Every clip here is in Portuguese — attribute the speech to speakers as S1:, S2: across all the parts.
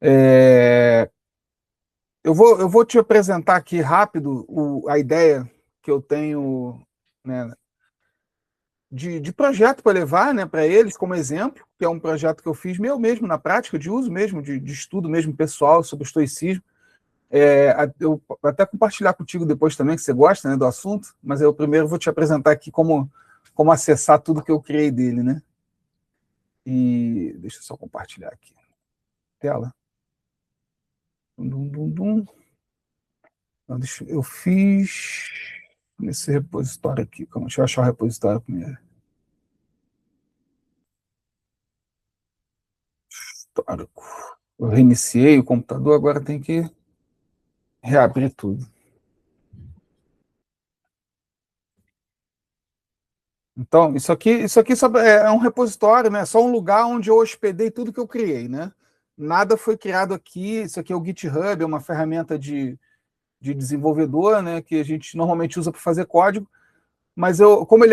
S1: É, eu vou te apresentar aqui rápido a ideia que eu tenho, né, de projeto para levar, né, para eles como exemplo, que é um projeto que eu fiz meu mesmo, na prática, de uso mesmo, de estudo mesmo pessoal sobre estoicismo. Eu até compartilhar contigo depois também, que você gosta, né, do assunto, mas eu primeiro vou te apresentar aqui como acessar tudo que eu criei dele, né? E deixa eu só compartilhar aqui. Tela. Dum, dum, dum. Não, eu fiz nesse repositório aqui. Calma, deixa eu achar o repositório primeiro. Histórico. Eu reiniciei o computador, agora tem que reabrir tudo. Então, isso aqui é um repositório, né? Só um lugar onde eu hospedei tudo que eu criei, né? Nada foi criado aqui. Isso aqui é o GitHub, é uma ferramenta de desenvolvedor, né? Que a gente normalmente usa para fazer código. Mas como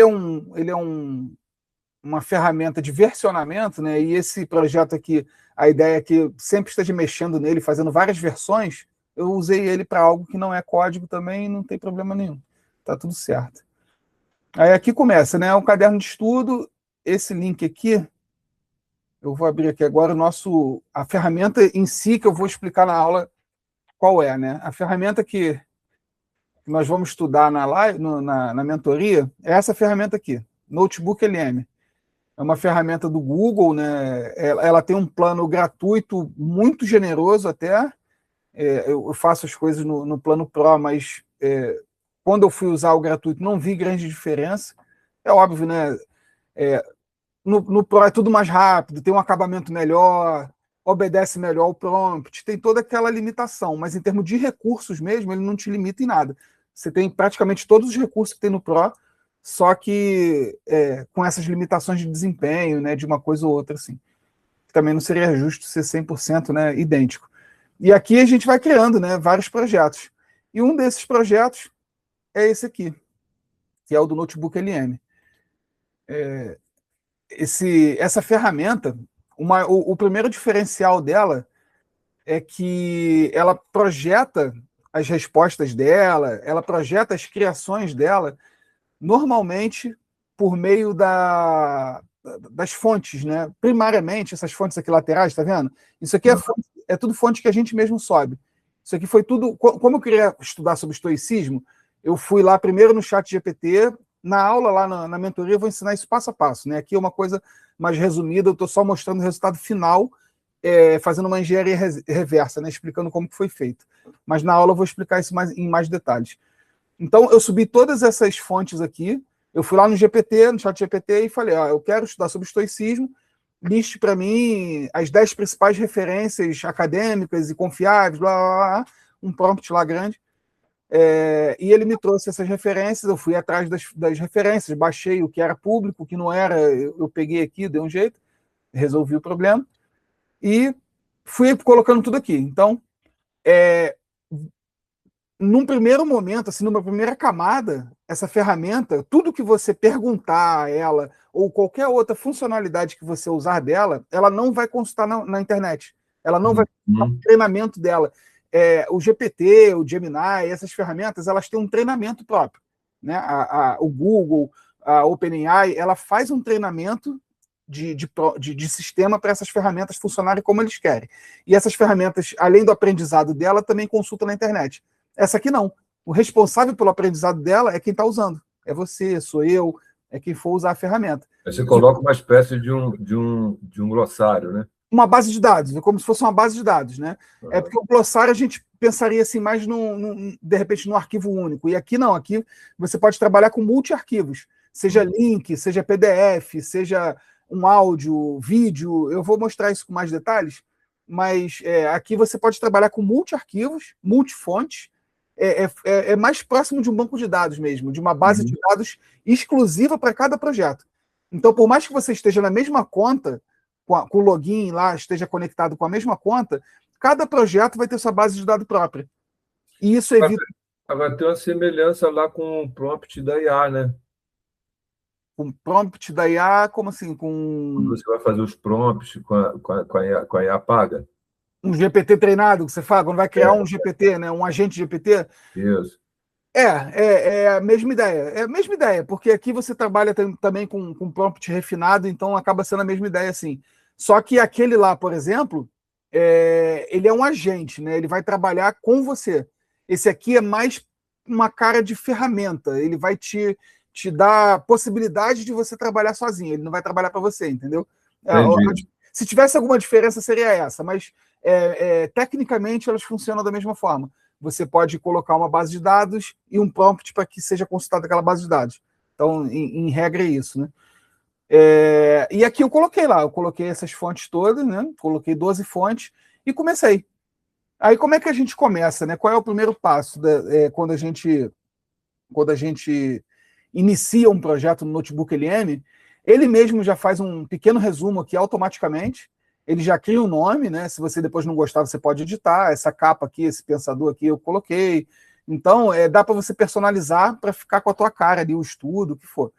S1: uma ferramenta de versionamento, né? E esse projeto aqui, a ideia é que sempre esteja mexendo nele, fazendo várias versões. Eu usei ele para algo que não é código também, e não tem problema nenhum. Tá tudo certo. Aí aqui começa, né? O caderno de estudo. Esse link aqui, eu vou abrir aqui agora a ferramenta em si que eu vou explicar na aula qual é, né? A ferramenta que nós vamos estudar na live, na mentoria é essa ferramenta aqui, Notebook LM. É uma ferramenta do Google, né? Ela tem um plano gratuito muito generoso até. Eu faço as coisas no plano Pro, mas quando eu fui usar o gratuito não vi grande diferença. É óbvio, né? É, no Pro é tudo mais rápido, tem um acabamento melhor, obedece melhor ao prompt, tem toda aquela limitação, mas em termos de recursos mesmo, ele não te limita em nada. Você tem praticamente todos os recursos que tem no Pro, só que com essas limitações de desempenho, né, de uma coisa ou outra, assim. Também não seria justo ser 100%, né, idêntico. E aqui a gente vai criando, né, vários projetos. E um desses projetos é esse aqui, que é o do Notebook LM. Essa ferramenta, o primeiro diferencial dela é que ela projeta as respostas dela, ela projeta as criações dela, normalmente por meio das fontes, né? Primariamente, essas fontes aqui laterais, tá vendo? Isso aqui é tudo fonte que a gente mesmo sobe. Isso aqui foi tudo. Como eu queria estudar sobre estoicismo, eu fui lá primeiro no chat GPT, na aula lá na mentoria, eu vou ensinar isso passo a passo, né? Aqui é uma coisa mais resumida, eu estou só mostrando o resultado final, fazendo uma engenharia reversa, né? Explicando como que foi feito. Mas na aula eu vou explicar isso em mais detalhes. Então, eu subi todas essas fontes aqui, eu fui lá no GPT, no chat GPT, e falei, eu quero estudar sobre estoicismo, liste para mim as 10 principais referências acadêmicas e confiáveis, blá, blá, blá, um prompt lá grande. E ele me trouxe essas referências, eu fui atrás das referências, baixei o que era público, o que não era, eu peguei aqui, dei um jeito, resolvi o problema, e fui colocando tudo aqui. Então, num primeiro momento, assim, numa primeira camada, essa ferramenta, tudo que você perguntar a ela, ou qualquer outra funcionalidade que você usar dela, ela não vai consultar na internet. Ela não vai consultar o treinamento dela. O GPT, o Gemini, essas ferramentas, elas têm um treinamento próprio. Né? O Google, a OpenAI, ela faz um treinamento de sistema para essas ferramentas funcionarem como eles querem. E essas ferramentas, além do aprendizado dela, também consultam na internet. Essa aqui não. O responsável pelo aprendizado dela é quem está usando. É você, sou eu, é quem for usar a ferramenta.
S2: Aí você coloca uma espécie de um glossário, né?
S1: Uma base de dados, é como se fosse uma base de dados, né? É porque o glossário a gente pensaria assim mais de repente no arquivo único. E aqui não, aqui você pode trabalhar com multi-arquivos, seja link, seja PDF, seja um áudio, vídeo. Eu vou mostrar isso com mais detalhes, mas aqui você pode trabalhar com multi-arquivos, multifontes. É mais próximo de um banco de dados mesmo, de uma base de dados exclusiva para cada projeto. Então, por mais que você esteja na mesma conta, com o login lá, esteja conectado com a mesma conta, cada projeto vai ter sua base de dados própria. E isso evita.
S2: Vai ter uma semelhança lá com o prompt da IA, né?
S1: Com prompt da IA, como assim?
S2: Quando
S1: Com.
S2: você vai fazer os prompts com a IA paga.
S1: Um GPT treinado, que você fala, quando vai criar um GPT, né? Um agente GPT.
S2: Isso.
S1: É a mesma ideia. É a mesma ideia, porque aqui você trabalha também com prompt refinado, então acaba sendo a mesma ideia, assim. Só que aquele lá, por exemplo, ele é um agente, né? Ele vai trabalhar com você. Esse aqui é mais uma cara de ferramenta. Ele vai te dar a possibilidade de você trabalhar sozinho. Ele não vai trabalhar para você, entendeu?
S2: Entendi.
S1: Se tivesse alguma diferença, seria essa, mas tecnicamente elas funcionam da mesma forma. Você pode colocar uma base de dados e um prompt para que seja consultada aquela base de dados. Então, em regra, é isso, né? E aqui eu coloquei essas fontes todas, né? Coloquei 12 fontes e comecei. Aí como é que a gente começa, né? Qual é o primeiro passo quando a gente inicia um projeto no Notebook LM? Ele mesmo já faz um pequeno resumo aqui automaticamente. Ele já cria um nome, né? Se você depois não gostar, você pode editar. Essa capa aqui, esse pensador aqui, eu coloquei. Então, dá para você personalizar para ficar com a tua cara ali, o estudo, o que for.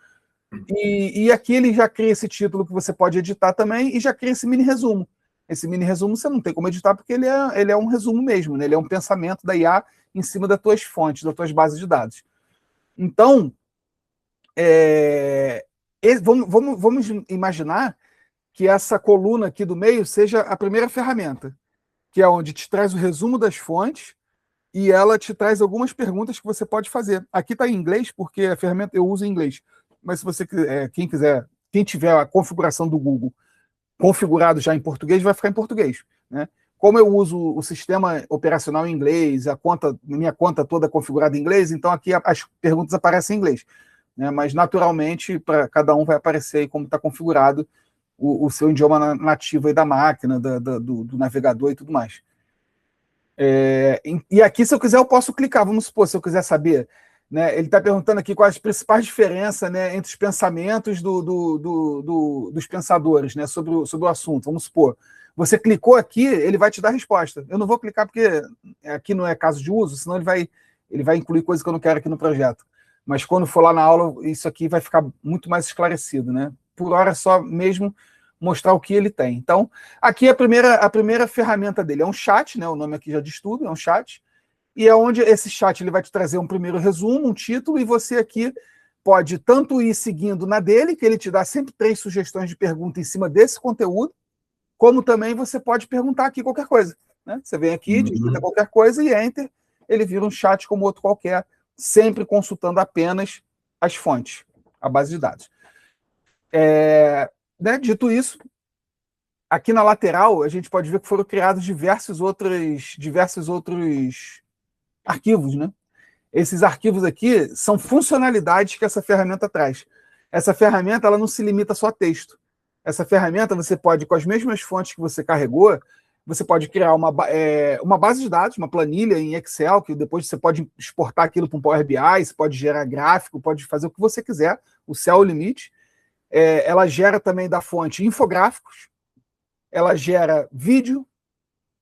S1: E aqui ele já cria esse título que você pode editar também e já cria esse mini resumo. Esse mini resumo você não tem como editar porque ele é um resumo mesmo, né? Ele é um pensamento da IA em cima das tuas fontes, das tuas bases de dados. Então, vamos imaginar que essa coluna aqui do meio seja a primeira ferramenta, que é onde te traz o resumo das fontes e ela te traz algumas perguntas que você pode fazer. Aqui está em inglês, porque a ferramenta eu uso em inglês. Mas se você quem tiver a configuração do Google configurado já em português, vai ficar em português, né? Como eu uso o sistema operacional em inglês, minha conta toda configurada em inglês, então aqui as perguntas aparecem em inglês, né? Mas naturalmente para cada um vai aparecer aí como está configurado o seu idioma nativo aí da máquina, do navegador e tudo mais. E aqui, se eu quiser, eu posso clicar. Vamos supor, se eu quiser saber, né? Ele está perguntando aqui quais as principais diferenças, né, entre os pensamentos dos pensadores, né, sobre o assunto. Vamos supor, você clicou aqui, ele vai te dar a resposta. Eu não vou clicar porque aqui não é caso de uso, senão ele vai incluir coisas que eu não quero aqui no projeto. Mas quando for lá na aula, isso aqui vai ficar muito mais esclarecido, né? Por hora, é só mesmo mostrar o que ele tem. Então, aqui a primeira ferramenta dele é um chat, né? O nome aqui já diz tudo, é um chat. E é onde esse chat ele vai te trazer um primeiro resumo, um título, e você aqui pode tanto ir seguindo na dele, que ele te dá sempre 3 sugestões de pergunta em cima desse conteúdo, como também você pode perguntar aqui qualquer coisa, né? Você vem aqui, digita qualquer coisa e enter, ele vira um chat como outro qualquer, sempre consultando apenas as fontes, a base de dados. Né? Dito isso, aqui na lateral a gente pode ver que foram criados diversos outros arquivos, né? Esses arquivos aqui são funcionalidades que essa ferramenta traz. Essa ferramenta ela não se limita só a texto. Essa ferramenta você pode, com as mesmas fontes que você carregou, você pode criar uma base de dados, uma planilha em Excel, que depois você pode exportar aquilo para um Power BI, você pode gerar gráfico, pode fazer o que você quiser, o céu é o limite. Ela gera também da fonte infográficos, ela gera vídeo,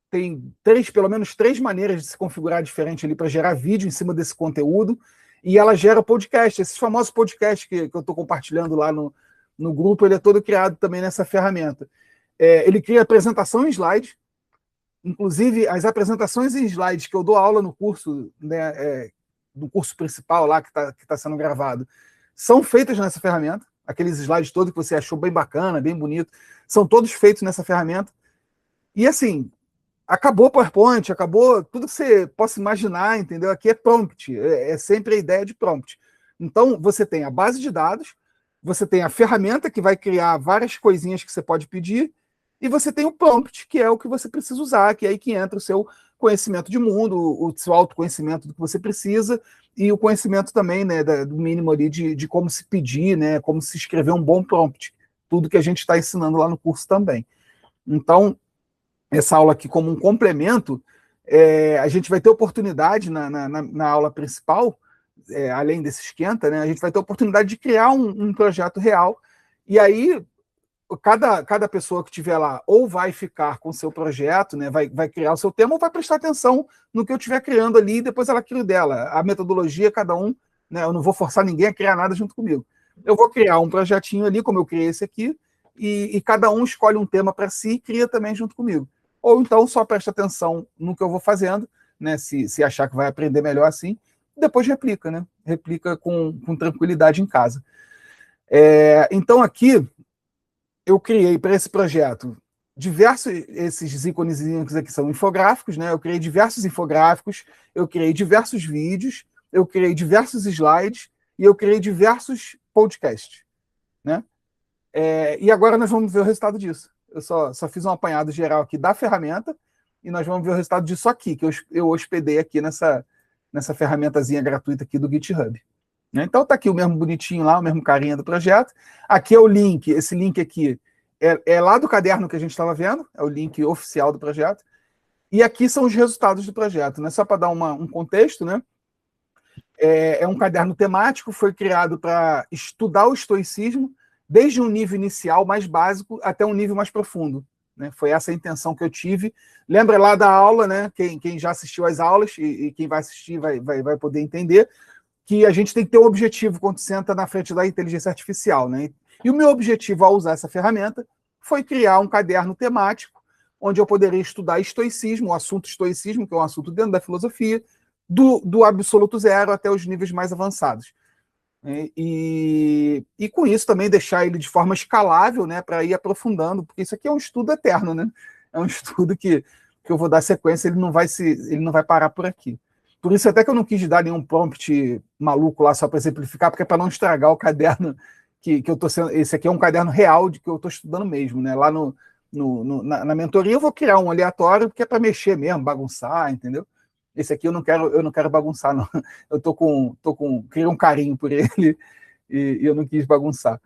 S1: tem pelo menos 3 maneiras de se configurar diferente ali para gerar vídeo em cima desse conteúdo, e ela gera podcast, esses famosos podcasts que eu estou compartilhando lá no grupo, ele é todo criado também nessa ferramenta. Ele cria apresentação em slide, inclusive as apresentações em slides que eu dou aula no curso, né, do curso principal lá que tá sendo gravado, são feitas nessa ferramenta, aqueles slides todos que você achou bem bacana, bem bonito, são todos feitos nessa ferramenta, e assim, acabou o PowerPoint, acabou tudo que você possa imaginar, entendeu? Aqui é prompt, é sempre a ideia de prompt. Então, você tem a base de dados, você tem a ferramenta que vai criar várias coisinhas que você pode pedir, e você tem o prompt, que é o que você precisa usar, que é aí que entra o seu conhecimento de mundo, o seu autoconhecimento do que você precisa, e o conhecimento também, né, do mínimo ali de como se pedir, né, como se escrever um bom prompt. Tudo que a gente está ensinando lá no curso também. Então, essa aula aqui como um complemento, a gente vai ter oportunidade na aula principal, além desse esquenta, né, a gente vai ter oportunidade de criar um projeto real, e aí cada pessoa que estiver lá ou vai ficar com o seu projeto, né, vai criar o seu tema, ou vai prestar atenção no que eu estiver criando ali, e depois ela cria o dela. A metodologia, cada um, né, eu não vou forçar ninguém a criar nada junto comigo. Eu vou criar um projetinho ali, como eu criei esse aqui, e cada um escolhe um tema para si e cria também junto comigo. ou então só presta atenção no que eu vou fazendo, né? Se achar que vai aprender melhor assim, depois replica, né? Replica com tranquilidade em casa. Então aqui eu criei para esse projeto diversos, esses íconezinhos aqui são infográficos, né? Eu criei diversos infográficos, eu criei diversos vídeos, eu criei diversos slides e eu criei diversos podcasts, né? E agora nós vamos ver o resultado disso. Eu só fiz um apanhado geral aqui da ferramenta e nós vamos ver o resultado disso aqui, que eu hospedei aqui nessa ferramentazinha gratuita aqui do GitHub. Né? Então tá aqui o mesmo bonitinho lá, o mesmo carinha do projeto. Aqui é o link, esse link aqui é lá do caderno que a gente estava vendo, é o link oficial do projeto. E aqui são os resultados do projeto, né? Só para dar um contexto, né? É um caderno temático, foi criado para estudar o estoicismo, desde um nível inicial mais básico até um nível mais profundo. Né? Foi essa a intenção que eu tive. Lembra lá da aula, né? Quem já assistiu às aulas e quem vai assistir vai poder entender que a gente tem que ter um objetivo quando senta na frente da inteligência artificial. Né? E o meu objetivo ao usar essa ferramenta foi criar um caderno temático onde eu poderia estudar estoicismo, o assunto estoicismo, que é um assunto dentro da filosofia, do absoluto zero até os níveis mais avançados. E com isso também deixar ele de forma escalável, né, para ir aprofundando, porque isso aqui é um estudo eterno, né? É um estudo que eu vou dar sequência, ele não vai parar por aqui. Por isso até que eu não quis dar nenhum prompt maluco lá só para exemplificar, porque é para não estragar o caderno que eu estou sendo. Esse aqui é um caderno real de que eu estou estudando mesmo, né? Lá na mentoria eu vou criar um aleatório, porque é para mexer mesmo, bagunçar, entendeu? Esse aqui eu não quero bagunçar, não. Eu criei um carinho por ele e eu não quis bagunçar.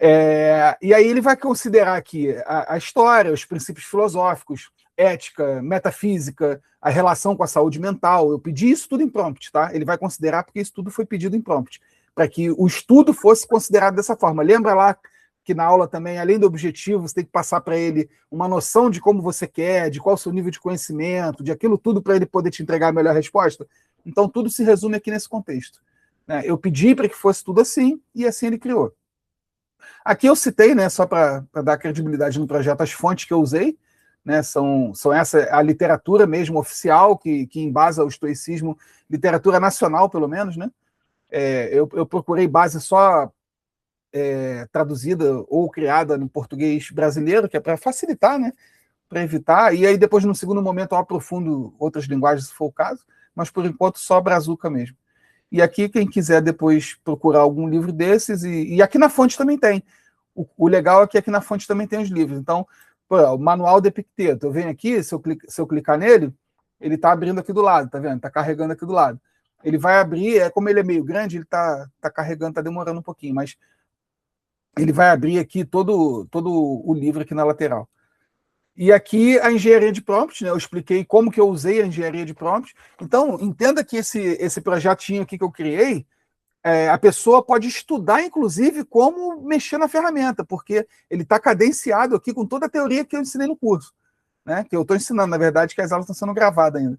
S1: E aí ele vai considerar aqui a história, os princípios filosóficos, ética, metafísica, a relação com a saúde mental. Eu pedi isso tudo em prompt, tá? Ele vai considerar porque isso tudo foi pedido em prompt, para que o estudo fosse considerado dessa forma. Lembra lá que na aula também, além do objetivo, você tem que passar para ele uma noção de como você quer, de qual é o seu nível de conhecimento, de aquilo tudo para ele poder te entregar a melhor resposta? Então, tudo se resume aqui nesse contexto. Né? Eu pedi para que fosse tudo assim, e assim ele criou. Aqui eu citei, né, só para dar credibilidade no projeto, as fontes que eu usei, né, são essa a literatura mesmo oficial, que embasa o estoicismo, literatura nacional, pelo menos, né? Eu procurei base só traduzida ou criada no português brasileiro, que é para facilitar, né? Para evitar, e aí depois, no segundo momento, eu aprofundo outras linguagens, se for o caso, mas por enquanto só brazuca mesmo. E aqui, quem quiser depois procurar algum livro desses, e aqui na fonte também tem. O legal é que aqui na fonte também tem os livros. Então, o manual de Epicteto, eu venho aqui, se eu clicar nele, ele está abrindo aqui do lado, tá vendo? Está carregando aqui do lado. Ele vai abrir, como ele é meio grande, ele está carregando, está demorando um pouquinho, mas ele vai abrir aqui todo o livro aqui na lateral. E aqui a engenharia de prompt, né? Eu expliquei como que eu usei a engenharia de prompt. Então, entenda que esse projetinho aqui que eu criei, a pessoa pode estudar, inclusive, como mexer na ferramenta, porque ele está cadenciado aqui com toda a teoria que eu ensinei no curso. Né? Que eu estou ensinando, na verdade, que as aulas estão sendo gravadas ainda.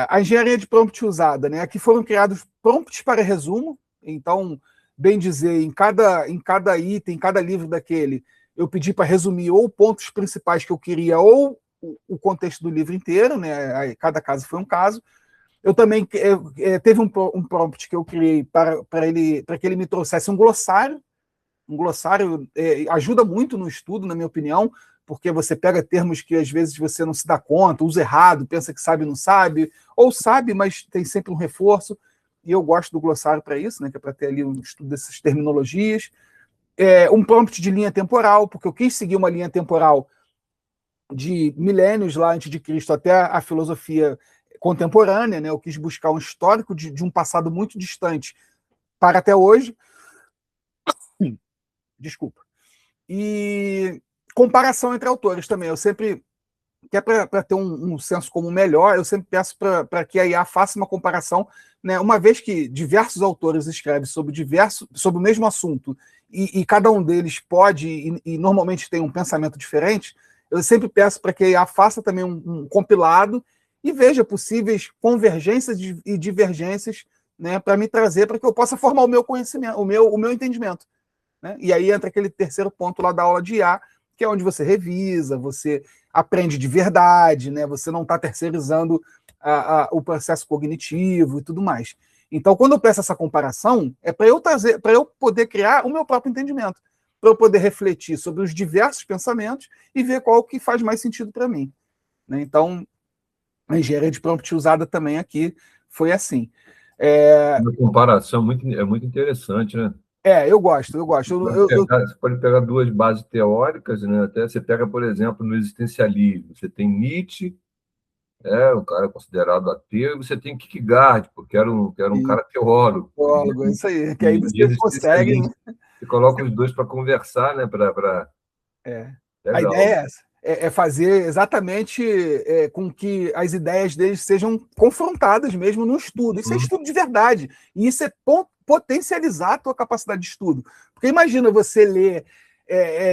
S1: A engenharia de prompt usada, né? Aqui foram criados prompts para resumo. Então, bem dizer, em cada item, em cada livro daquele, eu pedi para resumir ou pontos principais que eu queria, ou o contexto do livro inteiro, né? Cada caso foi um caso. Eu também teve um prompt que eu criei para que ele me trouxesse um glossário. Um glossário ajuda muito no estudo, na minha opinião, porque você pega termos que às vezes você não se dá conta, usa errado, pensa que sabe, não sabe, ou sabe, mas tem sempre um reforço. E eu gosto do glossário para isso, né? Que é para ter ali um estudo dessas terminologias. Um prompt de linha temporal, porque eu quis seguir uma linha temporal de milênios lá antes de Cristo até a filosofia contemporânea, né? Eu quis buscar um histórico de um passado muito distante para até hoje. Desculpa. E comparação entre autores também. Eu sempre, que é para ter um senso comum melhor, eu sempre peço para que a IA faça uma comparação, né? Uma vez que diversos autores escrevem sobre o mesmo assunto, e cada um deles pode, e normalmente tem um pensamento diferente, eu sempre peço para que a IA faça também um compilado e veja possíveis convergências e divergências, né, para me trazer, para que eu possa formar o meu conhecimento, o meu entendimento. Né? E aí entra aquele terceiro ponto lá da aula de IA, que é onde você revisa, você aprende de verdade, né? Você não está terceirizando o processo cognitivo e tudo mais. Então, quando eu peço essa comparação, é para eu poder criar o meu próprio entendimento, para eu poder refletir sobre os diversos pensamentos e ver qual que faz mais sentido para mim. Né? Então, a engenharia de prompt usada também aqui foi assim.
S2: Uma comparação muito interessante, né?
S1: Eu gosto.
S2: Você pode pegar duas bases teóricas, né? Até você pega, por exemplo, no existencialismo, você tem Nietzsche, um cara considerado ateu, e você tem Kierkegaard, porque era um cara teólogo.
S1: É isso aí, que aí vocês conseguem.
S2: Você coloca os dois para conversar, né?
S1: A ideia é essa. É fazer exatamente com que as ideias deles sejam confrontadas mesmo no estudo. Isso é estudo de verdade. E isso é potencializar a tua capacidade de estudo. Porque imagina você ler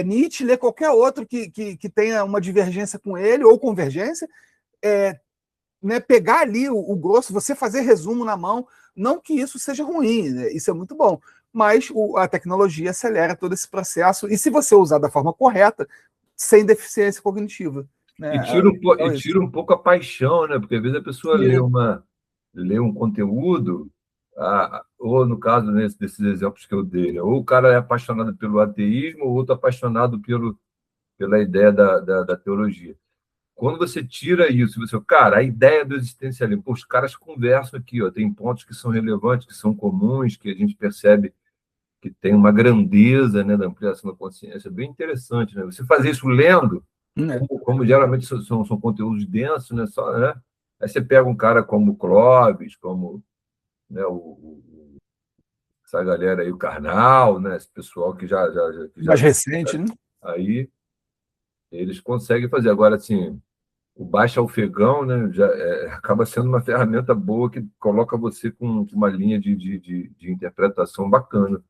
S1: Nietzsche, ler qualquer outro que tenha uma divergência com ele, ou convergência, né, pegar ali o grosso, você fazer resumo na mão. Não que isso seja ruim, né? Isso é muito bom. Mas a tecnologia acelera todo esse processo. E se você usar da forma correta, sem deficiência cognitiva. Né?
S2: E tira um pouco a paixão, né? Porque às vezes a pessoa lê um conteúdo, ou no caso desses exemplos que eu dei, né? Ou o cara é apaixonado pelo ateísmo, ou outro apaixonado pela ideia da teologia. Quando você tira isso, cara, a ideia do existencialismo, os caras conversam aqui, tem pontos que são relevantes, que são comuns, que a gente percebe que tem uma grandeza, né, da ampliação da consciência, bem interessante, né? Você fazer isso lendo, como geralmente são conteúdos densos, né? Né? Aí você pega um cara como o Clóvis, como, né, essa galera aí, o Karnal, né? Esse pessoal que já
S1: mais recente, né?
S2: Aí eles conseguem fazer. Agora, assim, o baixo ofegão, né, acaba sendo uma ferramenta boa que coloca você com uma linha de interpretação bacana.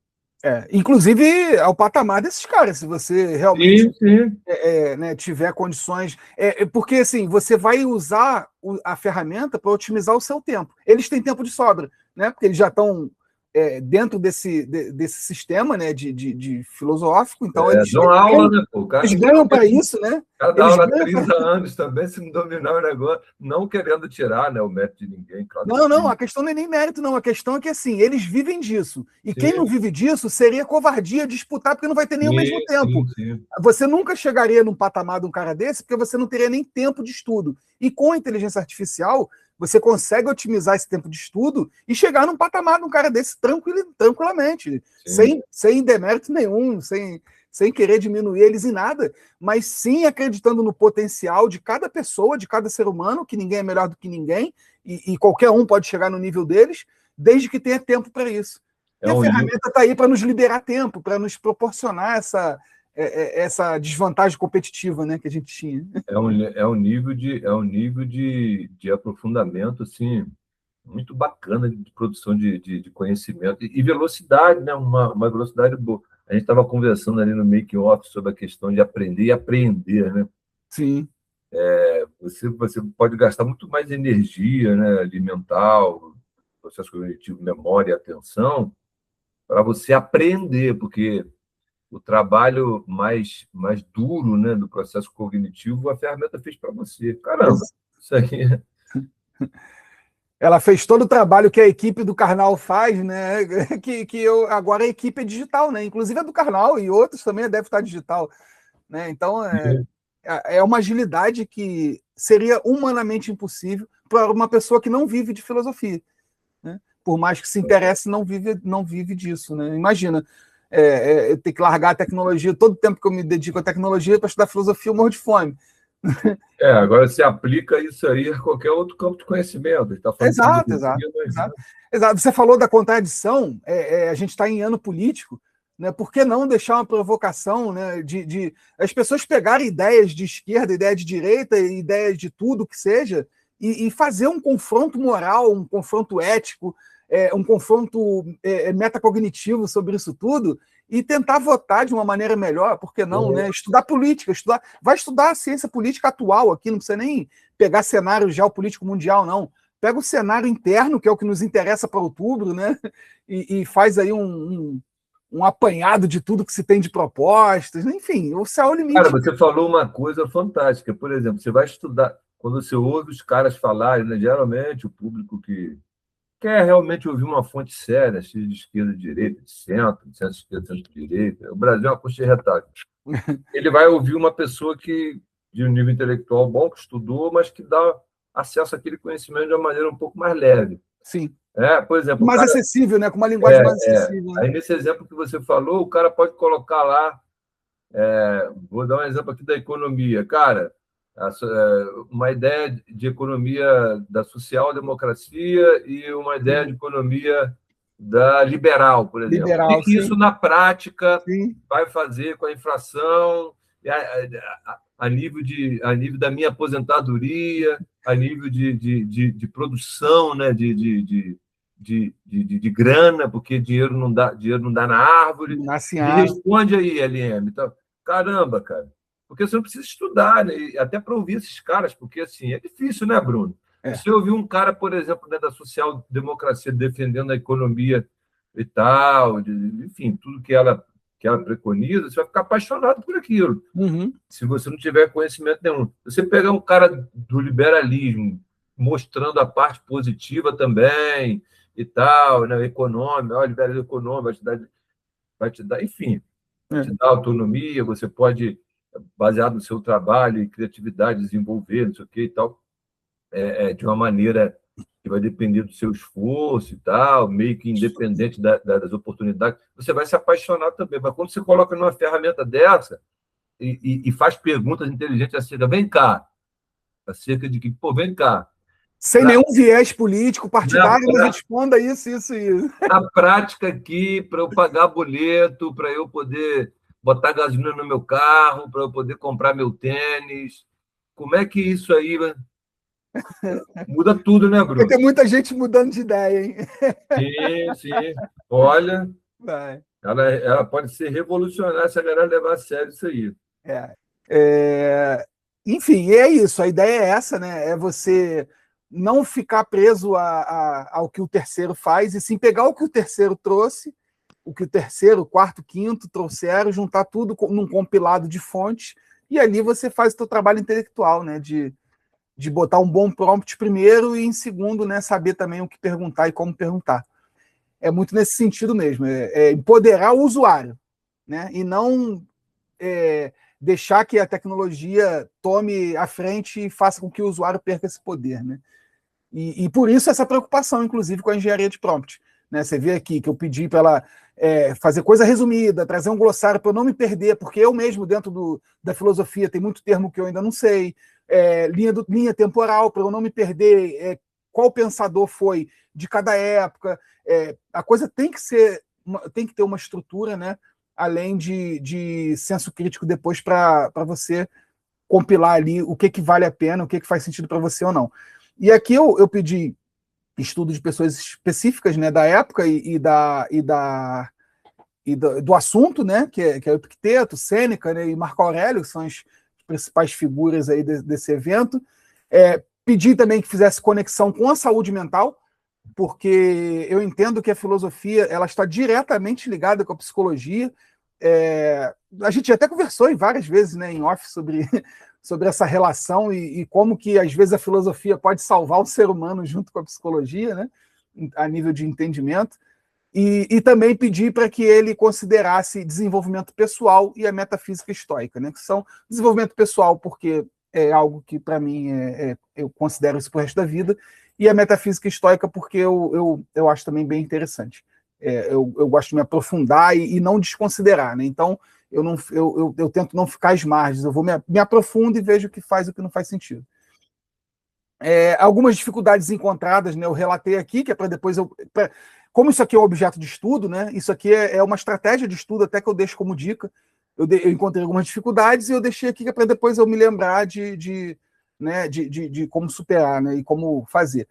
S1: Inclusive ao patamar desses caras, se você realmente
S2: sim.
S1: Né, tiver condições. Porque assim, você vai usar a ferramenta para otimizar o seu tempo. Eles têm tempo de sobra, né? Porque eles já estão dentro desse sistema, né, de filosófico, então eles
S2: dão aula, né? Pô,
S1: eles ganham para isso, né?
S2: Cada dá aula há 30 anos também, se não dominar o negócio, não querendo tirar, né, o mérito de ninguém. Claro.
S1: Não, a questão não é nem mérito, não. A questão é que, assim, eles vivem disso. E quem não vive disso seria covardia disputar, porque não vai ter nem ao mesmo tempo.
S2: Sim.
S1: Você nunca chegaria num patamar de um cara desse, porque você não teria nem tempo de estudo. E com a inteligência artificial, você consegue otimizar esse tempo de estudo e chegar num patamar de um cara desse tranquilamente, sem demérito nenhum, sem querer diminuir eles em nada, mas sim acreditando no potencial de cada pessoa, de cada ser humano, que ninguém é melhor do que ninguém, e qualquer um pode chegar no nível deles, desde que tenha tempo para isso. E a ferramenta está aí para nos liberar tempo, para nos proporcionar essa desvantagem competitiva, né, que a gente tinha.
S2: É um nível de aprofundamento assim, muito bacana de produção de conhecimento e velocidade, né? Uma velocidade boa. A gente estava conversando ali no making off sobre a questão de aprender e aprender, né?
S1: Sim.
S2: Você pode gastar muito mais energia, né, alimental, processo cognitivo, memória e atenção, para você aprender, porque o trabalho mais duro, né, do processo cognitivo, a ferramenta fez para você. Caramba, isso aí.
S1: Ela fez todo o trabalho que a equipe do Karnal faz, né? Agora a equipe é digital, né? Inclusive a do Karnal e outros também deve estar digital, né? Então é uma agilidade que seria humanamente impossível para uma pessoa que não vive de filosofia, né? Por mais que se interesse, não vive disso, né? Imagina, eu ter que largar a tecnologia, todo o tempo que eu me dedico à tecnologia para estudar filosofia, eu morro de fome.
S2: Agora se aplica isso aí a qualquer outro campo de conhecimento. Tá falando
S1: Exato. Você falou da contradição, a gente está em ano político, né? Por que não deixar uma provocação, né, de as pessoas pegarem ideias de esquerda, ideias de direita, ideias de tudo que seja, e fazer um confronto moral, um confronto ético, um confronto metacognitivo sobre isso tudo, e tentar votar de uma maneira melhor, por que não, né? Estudar política, vai estudar a ciência política atual aqui, não precisa nem pegar cenário geopolítico mundial, não. Pega o cenário interno, que é o que nos interessa para outubro, né? E faz aí um um apanhado de tudo que se tem de propostas, enfim, o céu é o limite.
S2: Cara, você falou uma coisa fantástica. Por exemplo, você vai estudar, quando você ouve os caras falarem, né, geralmente o público que quer realmente ouvir uma fonte séria, cheia de esquerda, de direita, de centro-esquerda, centro-direita. O Brasil é uma coxa de retalho. Ele vai ouvir uma pessoa de um nível intelectual bom, que estudou, mas que dá acesso àquele conhecimento de uma maneira um pouco mais leve.
S1: Sim.
S2: Por exemplo,
S1: mais acessível, né? Com uma linguagem mais acessível. Né?
S2: Aí, nesse exemplo que você falou, o cara pode colocar lá, vou dar um exemplo aqui da economia. Cara, uma ideia de economia da social-democracia e uma ideia de economia da liberal, por exemplo.
S1: Liberal,
S2: o que isso, na prática,
S1: sim.
S2: vai fazer com a inflação, a nível da minha aposentadoria, a nível de produção, né? de grana, porque dinheiro não dá na árvore.
S1: Nasce
S2: Me responde aí, LM. Então, caramba, cara. Porque você não precisa estudar, né? Até para ouvir esses caras, porque assim, é difícil, né, Bruno? Você ouvir um cara, por exemplo, né, da social-democracia defendendo a economia e tal, enfim, tudo que ela preconiza, você vai ficar apaixonado por aquilo.
S1: Uhum.
S2: Se você não tiver conhecimento nenhum. Você pegar um cara do liberalismo, mostrando a parte positiva também e tal, né, econômica, o liberalismo econômico vai te dar, enfim, te dar autonomia, você pode, baseado no seu trabalho e criatividade, desenvolver, não sei o que e tal, de uma maneira que vai depender do seu esforço e tal, meio que independente das oportunidades, você vai se apaixonar também. Mas quando você coloca numa ferramenta dessa e faz perguntas inteligentes vem cá, acerca de que, vem cá.
S1: Sem nenhum viés político, partidário, me responda isso.
S2: Na prática aqui, para eu pagar boleto, para eu poder botar gasolina no meu carro, para eu poder comprar meu tênis, como é que isso aí muda tudo, né, Bruno?
S1: Tem muita gente mudando de ideia, hein?
S2: Sim. Olha, ela pode ser revolucionária se a galera levar a sério isso aí.
S1: Enfim, é isso. A ideia é essa, né? É você não ficar preso ao que o terceiro faz, e sim pegar o que o terceiro trouxe, o que o terceiro, quarto, quinto trouxeram, juntar tudo num compilado de fontes, e ali você faz o seu trabalho intelectual, né? De botar um bom prompt primeiro e, em segundo, né, saber também o que perguntar e como perguntar. É muito nesse sentido mesmo, empoderar o usuário, né, e não deixar que a tecnologia tome a frente e faça com que o usuário perca esse poder. Né? E por isso essa preocupação, inclusive, com a engenharia de prompt. Né? Você vê aqui que eu pedi para ela fazer coisa resumida, trazer um glossário para eu não me perder, porque eu mesmo, dentro da filosofia, tem muito termo que eu ainda não sei, linha temporal, para eu não me perder, qual pensador foi de cada época. A coisa tem que ter uma estrutura, né? Além de senso crítico depois para você compilar ali o que vale a pena, o que faz sentido para você ou não. E aqui eu pedi estudo de pessoas específicas, né, da época do assunto, né, que é o Epicteto, Sêneca, né, e Marco Aurélio, que são as principais figuras aí desse evento. Pedi também que fizesse conexão com a saúde mental, porque eu entendo que a filosofia ela está diretamente ligada com a psicologia. A gente até conversou várias vezes, né, em off sobre essa relação e como que, às vezes, a filosofia pode salvar o ser humano junto com a psicologia, né, a nível de entendimento. E também pedir para que ele considerasse desenvolvimento pessoal e a metafísica estoica, né, que são desenvolvimento pessoal, porque é algo que, para mim, eu considero isso para o resto da vida, e a metafísica estoica, porque eu acho também bem interessante. Eu gosto de me aprofundar e não desconsiderar. Né? Então, eu tento não ficar às margens, eu vou me aprofundo e vejo o que faz e o que não faz sentido. Algumas dificuldades encontradas, né, eu relatei aqui, que é para depois como isso aqui é um objeto de estudo, né, isso aqui é uma estratégia de estudo, até que eu deixo como dica. Eu encontrei algumas dificuldades e eu deixei aqui para depois eu me lembrar de como superar, né, e como fazer.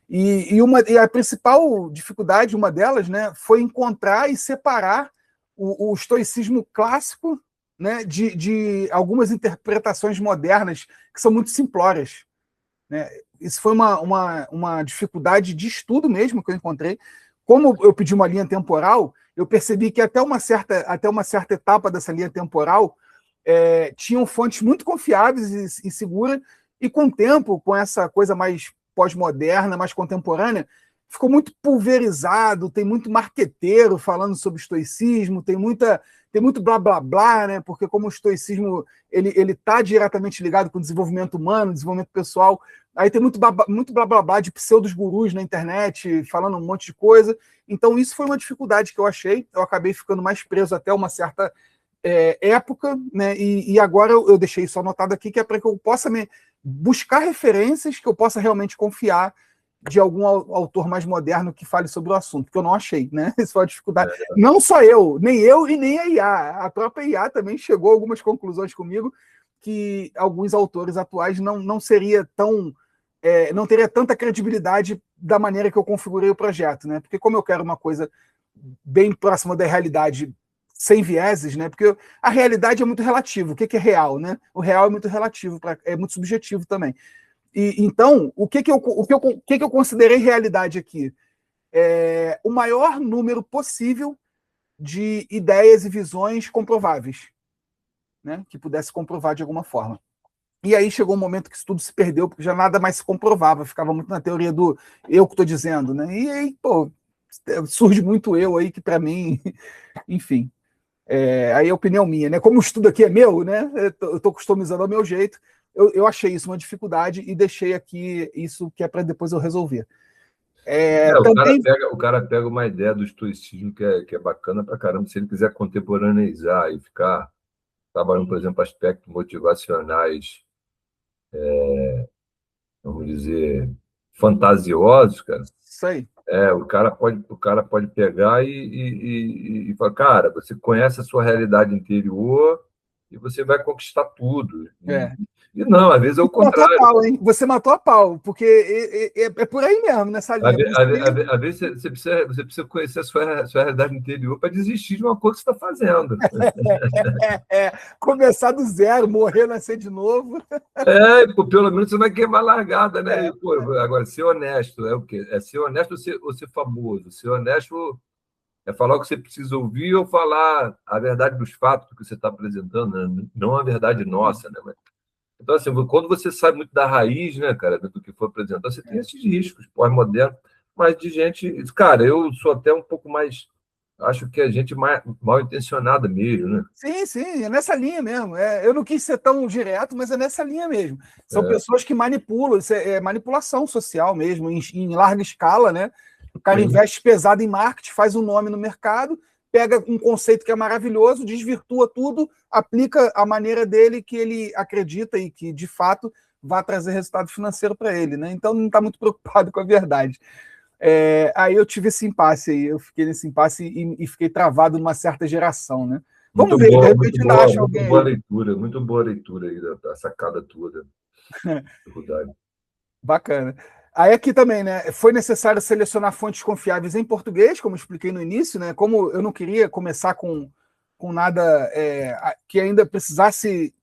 S1: E a principal dificuldade, uma delas, né, foi encontrar e separar o estoicismo clássico, né, de algumas interpretações modernas que são muito simplórias. Né? Isso foi uma dificuldade de estudo mesmo que eu encontrei. Como eu pedi uma linha temporal, eu percebi que até uma certa etapa dessa linha temporal tinham fontes muito confiáveis e seguras, e com o tempo, com essa coisa mais pós-moderna, mais contemporânea, ficou muito pulverizado, tem muito marqueteiro falando sobre estoicismo, tem muito blá blá blá, né? Porque como o estoicismo ele está diretamente ligado com o desenvolvimento humano, desenvolvimento pessoal, aí tem muito blá blá blá de pseudos gurus na internet falando um monte de coisa. Então isso foi uma dificuldade que eu achei. Eu acabei ficando mais preso até uma certa época, né? E agora eu deixei isso anotado aqui, que é para que eu possa buscar referências que eu possa realmente confiar de algum autor mais moderno que fale sobre o assunto, que eu não achei, né? Isso foi uma dificuldade. Não só eu e nem a IA. A própria IA também chegou a algumas conclusões comigo que alguns autores atuais não seria tão... não teria tanta credibilidade da maneira que eu configurei o projeto, né? Porque como eu quero uma coisa bem próxima da realidade, sem vieses, né? Porque a realidade é muito relativo. O que é real, né? O real é muito relativo, é muito subjetivo também. Então, o que eu considerei realidade aqui? O maior número possível de ideias e visões comprováveis, né? Que pudesse comprovar de alguma forma. E aí chegou um momento que isso tudo se perdeu, porque já nada mais se comprovava, ficava muito na teoria do eu que estou dizendo, né? E aí, pô, surge muito eu aí, que para mim, enfim, aí é opinião minha, né? Como o estudo aqui é meu, né? Eu estou customizando ao meu jeito. Eu achei isso uma dificuldade e deixei aqui isso que é para depois eu resolver. Também...
S2: o cara pega uma ideia do estoicismo que é bacana pra caramba. Se ele quiser contemporaneizar e ficar trabalhando, por exemplo, aspectos motivacionais, vamos dizer, fantasiosos, cara.
S1: Isso aí.
S2: O cara pode pegar e falar, cara, você conhece a sua realidade interior e você vai conquistar tudo. E não, às vezes é o contrário.
S1: Matou a pau, hein? Você matou a pau, porque é por aí mesmo, nessa linha.
S2: Às vezes você precisa conhecer a sua realidade interior para desistir de uma coisa que você está fazendo.
S1: Começar do zero, morrer, nascer de novo.
S2: Pelo menos você vai queimar a largada, né? Agora, ser honesto é o quê? É ser honesto ou ser famoso? Ser honesto é falar o que você precisa ouvir ou falar a verdade dos fatos que você está apresentando, né? Não a verdade nossa, né? Então, assim, quando você sai muito da raiz, né, cara, do que foi apresentado, você tem esses riscos pós-modernos, mas de gente... Cara, eu sou até um pouco mais... Acho que é gente mal intencionada mesmo, né?
S1: Sim, é nessa linha mesmo. Eu não quis ser tão direto, mas é nessa linha mesmo. São pessoas que manipulam, isso é manipulação social mesmo, em larga escala, né? O cara investe pesado em marketing, faz um nome no mercado, pega um conceito que é maravilhoso, desvirtua tudo, aplica a maneira dele que ele acredita e que, de fato, vai trazer resultado financeiro para ele, né? Então, não está muito preocupado com a verdade. Aí eu tive esse impasse aí, eu fiquei nesse impasse e fiquei travado numa certa geração, né? Vamos ver, de repente ainda acha alguém.
S2: Muito boa leitura aí da sacada toda.
S1: Bacana. Aí aqui também, né? Foi necessário selecionar fontes confiáveis em português, como expliquei no início, né? Como eu não queria começar com nada que ainda precisasse,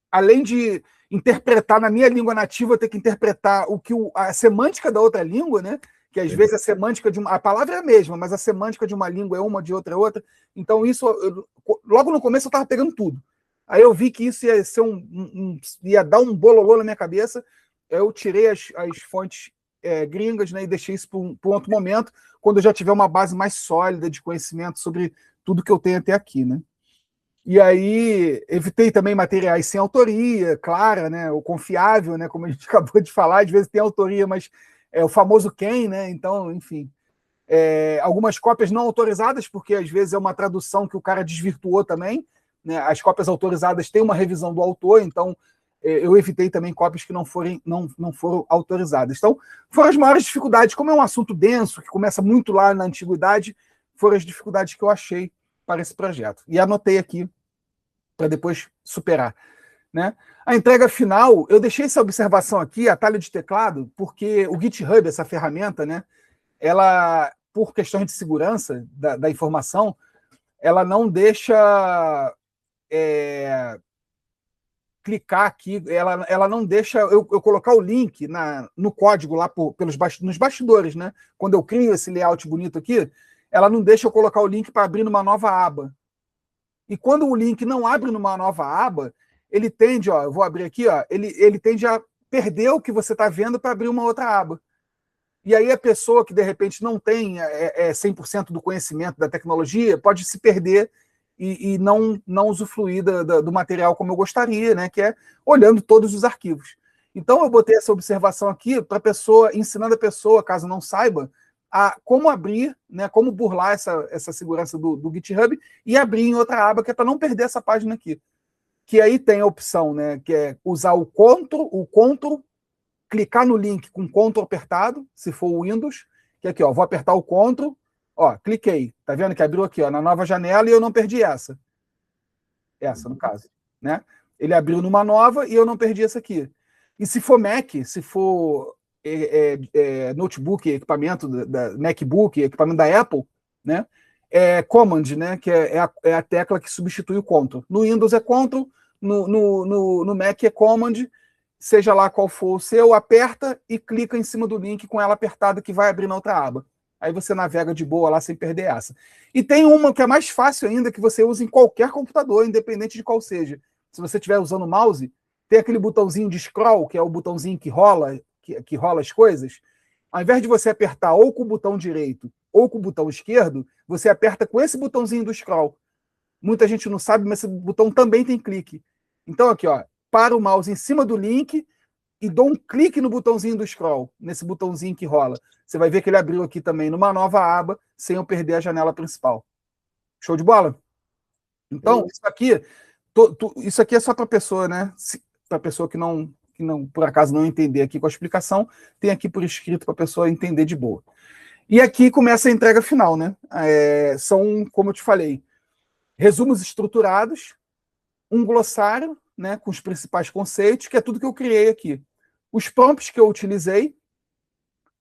S1: além de interpretar na minha língua nativa, ter que interpretar a semântica da outra língua, né? Que às vezes a semântica a palavra é a mesma, mas a semântica de uma língua é uma, de outra é outra. Então, isso, logo no começo eu estava pegando tudo. Aí eu vi que isso ia ser ia dar um bololô na minha cabeça. Eu tirei as fontes gringas, né, e deixei isso para um outro momento, quando eu já tiver uma base mais sólida de conhecimento sobre tudo que eu tenho até aqui, né? E aí evitei também materiais sem autoria, clara, né, o confiável, né, como a gente acabou de falar, às vezes tem autoria, mas é o famoso quem, né? Então, enfim, algumas cópias não autorizadas, porque às vezes é uma tradução que o cara desvirtuou também, né? As cópias autorizadas têm uma revisão do autor, então eu evitei também cópias que não foram autorizadas. Então, foram as maiores dificuldades. Como é um assunto denso, que começa muito lá na antiguidade, foram as dificuldades que eu achei para esse projeto. E anotei aqui para depois superar, né? A entrega final, eu deixei essa observação aqui, atalho de teclado, porque o GitHub, essa ferramenta, né, ela, por questões de segurança da informação, ela não deixa clicar aqui, ela não deixa eu colocar o link no código lá nos bastidores, né? Quando eu crio esse layout bonito aqui, ela não deixa eu colocar o link para abrir numa nova aba. E quando o link não abre numa nova aba, ele tende, ó, eu vou abrir aqui, ó, ele tende a perder o que você está vendo para abrir uma outra aba. E aí a pessoa que, de repente, não tem 100% do conhecimento da tecnologia pode se perder e não usufruir do material como eu gostaria, né? Que é olhando todos os arquivos. Então, eu botei essa observação aqui para a pessoa, ensinando a pessoa, caso não saiba, a como abrir, né, como burlar essa segurança do GitHub e abrir em outra aba, que é para não perder essa página aqui. Que aí tem a opção, né, que é usar o Ctrl, clicar no link com Ctrl apertado, se for o Windows, que é aqui, ó, vou apertar o Ctrl, ó, cliquei, tá vendo que abriu aqui, ó, na nova janela e eu não perdi essa, no caso, né? Ele abriu numa nova e eu não perdi essa aqui. E se for Mac, se for notebook, equipamento da MacBook, equipamento da Apple, né? É Command, né? Que é a tecla que substitui o Ctrl. No Windows é Ctrl, no Mac é Command, seja lá qual for o seu, aperta e clica em cima do link com ela apertada que vai abrir na outra aba. Aí você navega de boa lá sem perder essa. E tem uma que é mais fácil ainda, que você usa em qualquer computador, independente de qual seja. Se você estiver usando o mouse, tem aquele botãozinho de scroll, que é o botãozinho que rola, que rola as coisas. Ao invés de você apertar ou com o botão direito ou com o botão esquerdo, você aperta com esse botãozinho do scroll. Muita gente não sabe, mas esse botão também tem clique. Então aqui, ó, para o mouse em cima do link e dou um clique no botãozinho do scroll, nesse botãozinho que rola. Você vai ver que ele abriu aqui também numa nova aba, sem eu perder a janela principal. Show de bola? Então, isso aqui é só para pessoa, né? Para pessoa que não, por acaso, não entender aqui com a explicação, tem aqui por escrito para a pessoa entender de boa. E aqui começa a entrega final, né? São, como eu te falei, resumos estruturados, um glossário, né, com os principais conceitos, que é tudo que eu criei aqui. Os prompts que eu utilizei,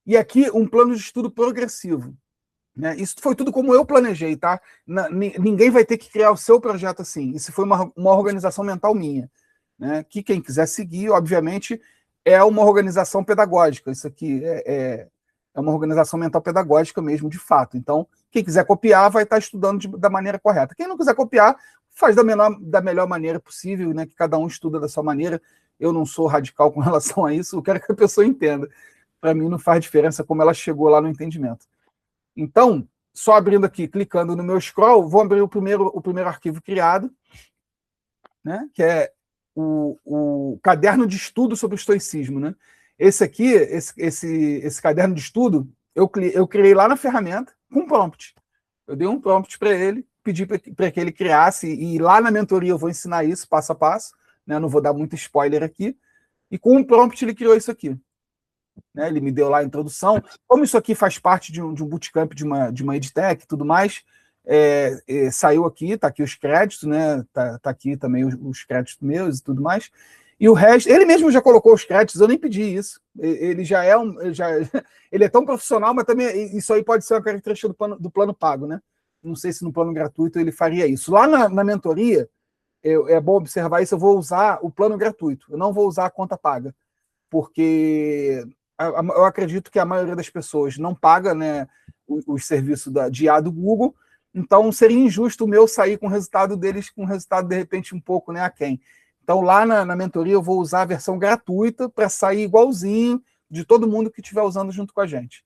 S1: e aqui um plano de estudo progressivo. Né? Isso foi tudo como eu planejei, tá? Ninguém vai ter que criar o seu projeto assim. Isso foi uma organização mental minha. Né? Que quem quiser seguir, obviamente, é uma organização pedagógica. Isso aqui é uma organização mental pedagógica mesmo, de fato. Então, quem quiser copiar vai estar estudando da maneira correta. Quem não quiser copiar, faz da melhor maneira possível, né? Que cada um estuda da sua maneira. Eu não sou radical com relação a isso, eu quero que a pessoa entenda. Para mim não faz diferença como ela chegou lá no entendimento. Então, só abrindo aqui, clicando no meu scroll, vou abrir o primeiro arquivo criado, né? Que é o caderno de estudo sobre o estoicismo, né? Esse aqui, esse caderno de estudo, eu criei lá na ferramenta com prompt. Eu dei um prompt para ele, pedi para que ele criasse, e lá na mentoria eu vou ensinar isso passo a passo, né? Não vou dar muito spoiler aqui. E com um prompt ele criou isso aqui. Né? Ele me deu lá a introdução. Como isso aqui faz parte de um bootcamp de uma EdTech e tudo mais, saiu aqui, está aqui os créditos, né? Tá aqui também os créditos meus e tudo mais. E o resto, ele mesmo já colocou os créditos, eu nem pedi isso. Ele já é ele é tão profissional, mas também isso aí pode ser uma característica do plano pago, né? Não sei se no plano gratuito ele faria isso. Lá na mentoria, é bom observar isso, eu vou usar o plano gratuito, eu não vou usar a conta paga, porque eu acredito que a maioria das pessoas não paga, né, os serviços de IA do Google, então seria injusto o meu sair com o resultado deles, com um resultado, de repente, um pouco, né, aquém. Então, lá na mentoria, eu vou usar a versão gratuita para sair igualzinho de todo mundo que estiver usando junto com a gente.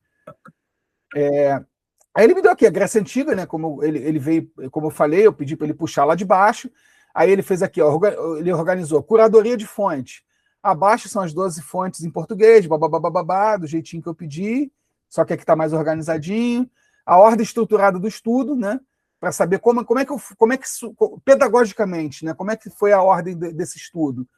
S1: Aí ele me deu aqui a Grécia Antiga, né? Como ele veio, como eu falei, eu pedi para ele puxar lá de baixo. Aí ele fez aqui, ó, ele organizou curadoria de fonte. Abaixo são as 12 fontes em português, babá, do jeitinho que eu pedi, só que aqui está mais organizadinho. A ordem estruturada do estudo, né? Para saber como é que pedagogicamente, né? Como é que foi a ordem desse estudo.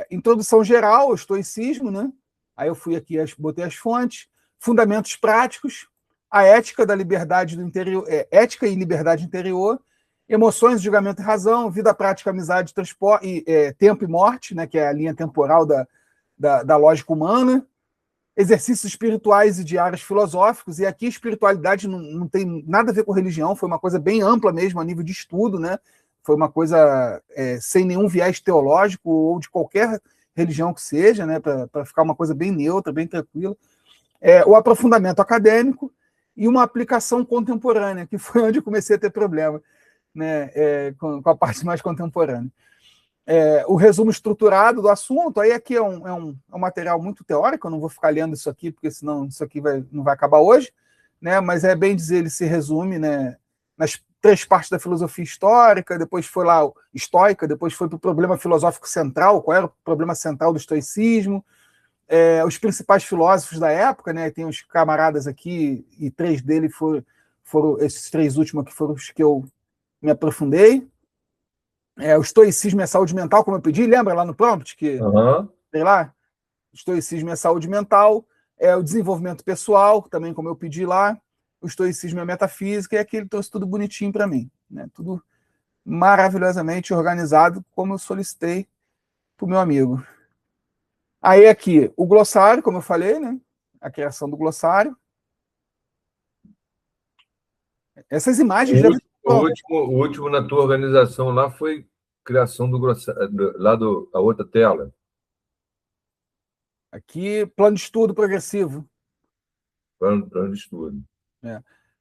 S1: Introdução geral ao estoicismo, né? Aí eu fui aqui, botei as fontes, fundamentos práticos, a ética da liberdade do interior, ética e liberdade interior, emoções, julgamento e razão, vida prática, amizade, transporte, tempo e morte, né? Que é a linha temporal da lógica humana, exercícios espirituais e diários filosóficos, e aqui espiritualidade não tem nada a ver com religião, foi uma coisa bem ampla mesmo, a nível de estudo, né? Foi uma coisa sem nenhum viés teológico ou de qualquer religião que seja, né? Para ficar uma coisa bem neutra, bem tranquila. O aprofundamento acadêmico, e uma aplicação contemporânea, que foi onde eu comecei a ter problema, né, com a parte mais contemporânea. O resumo estruturado do assunto, aí aqui é um material muito teórico, eu não vou ficar lendo isso aqui, porque senão isso aqui não vai acabar hoje, né, mas é bem dizer, ele se resume, né, nas 3 partes da filosofia histórica, depois foi lá estoica, depois foi para o problema filosófico central, qual era o problema central do estoicismo, os principais filósofos da época, né, tem os camaradas aqui, e 3 deles foram esses 3 últimos que foram os que eu me aprofundei. O estoicismo é saúde mental, como eu pedi, lembra lá no prompt que, sei lá, estoicismo é saúde mental, o desenvolvimento pessoal, também como eu pedi lá, o estoicismo é metafísica, e aqui ele trouxe tudo bonitinho para mim, né? Tudo maravilhosamente organizado, como eu solicitei para o meu amigo. Aí aqui, o glossário, como eu falei, né? A criação do glossário. Essas imagens devem...
S2: O último na tua organização lá foi criação do glossário, lá a outra tela.
S1: Aqui, plano de estudo progressivo.
S2: Plano de estudo.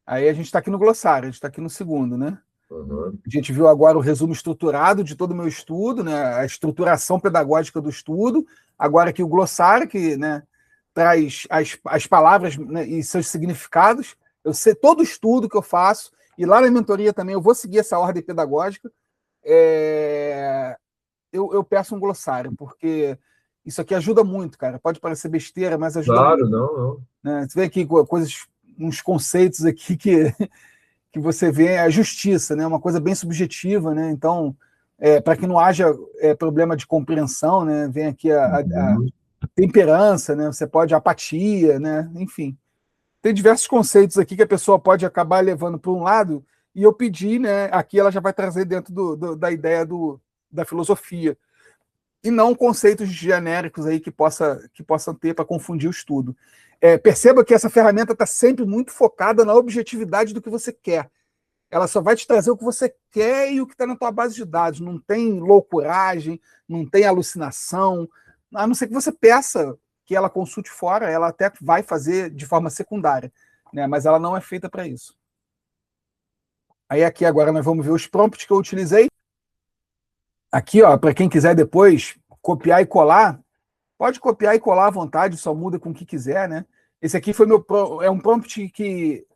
S1: Aí a gente está aqui no glossário, a gente está aqui no segundo, né?
S2: Uhum.
S1: A gente viu agora o resumo estruturado de todo o meu estudo, né? A estruturação pedagógica do estudo. Agora aqui o glossário, que, né, traz as palavras, né, e seus significados. Eu sei todo o estudo que eu faço, e lá na mentoria também eu vou seguir essa ordem pedagógica. Eu peço um glossário, porque isso aqui ajuda muito, cara. Pode parecer besteira, mas ajuda muito.
S2: Claro, não.
S1: Né? Você vê aqui coisas, uns conceitos aqui que você vê a justiça, né? Uma coisa bem subjetiva, né? Então, para que não haja problema de compreensão, né? Vem aqui a temperança, né? Você pode apatia, né? Enfim, tem diversos conceitos aqui que a pessoa pode acabar levando para um lado, e eu pedi, né? Aqui ela já vai trazer dentro da ideia da filosofia, e não conceitos genéricos aí que possam ter para confundir o estudo. Perceba que essa ferramenta está sempre muito focada na objetividade do que você quer. Ela só vai te trazer o que você quer e o que está na tua base de dados. Não tem loucuragem, não tem alucinação, a não ser que você peça que ela consulte fora, ela até vai fazer de forma secundária, né? Mas ela não é feita para isso. Aí aqui agora nós vamos ver os prompts que eu utilizei. Aqui, ó, para quem quiser depois copiar e colar, pode copiar e colar à vontade, só muda com o que quiser, né? Esse aqui foi um prompt que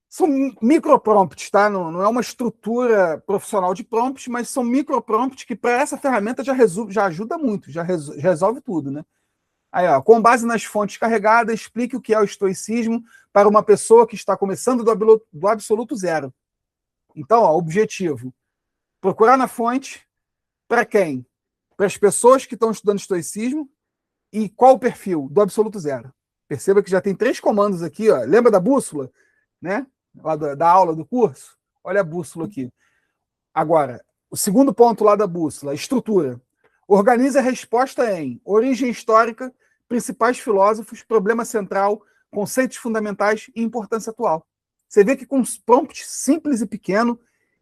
S1: são microprompts, tá? Não é uma estrutura profissional de prompts, mas são microprompts que para essa ferramenta já ajuda muito, já resolve tudo, né? Aí, ó, com base nas fontes carregadas, explique o que é o estoicismo para uma pessoa que está começando do absoluto zero. Então, ó, objetivo: procurar na fonte. Para quem? Para as pessoas que estão estudando estoicismo. E qual o perfil? Do absoluto zero. Perceba que já tem 3 comandos aqui, ó. Lembra da bússola, né? Lá da aula do curso? Olha a bússola aqui. Agora, o segundo ponto lá da bússola, estrutura. Organize a resposta em origem histórica, principais filósofos, problema central, conceitos fundamentais e importância atual. Você vê que com um prompt simples e pequeno,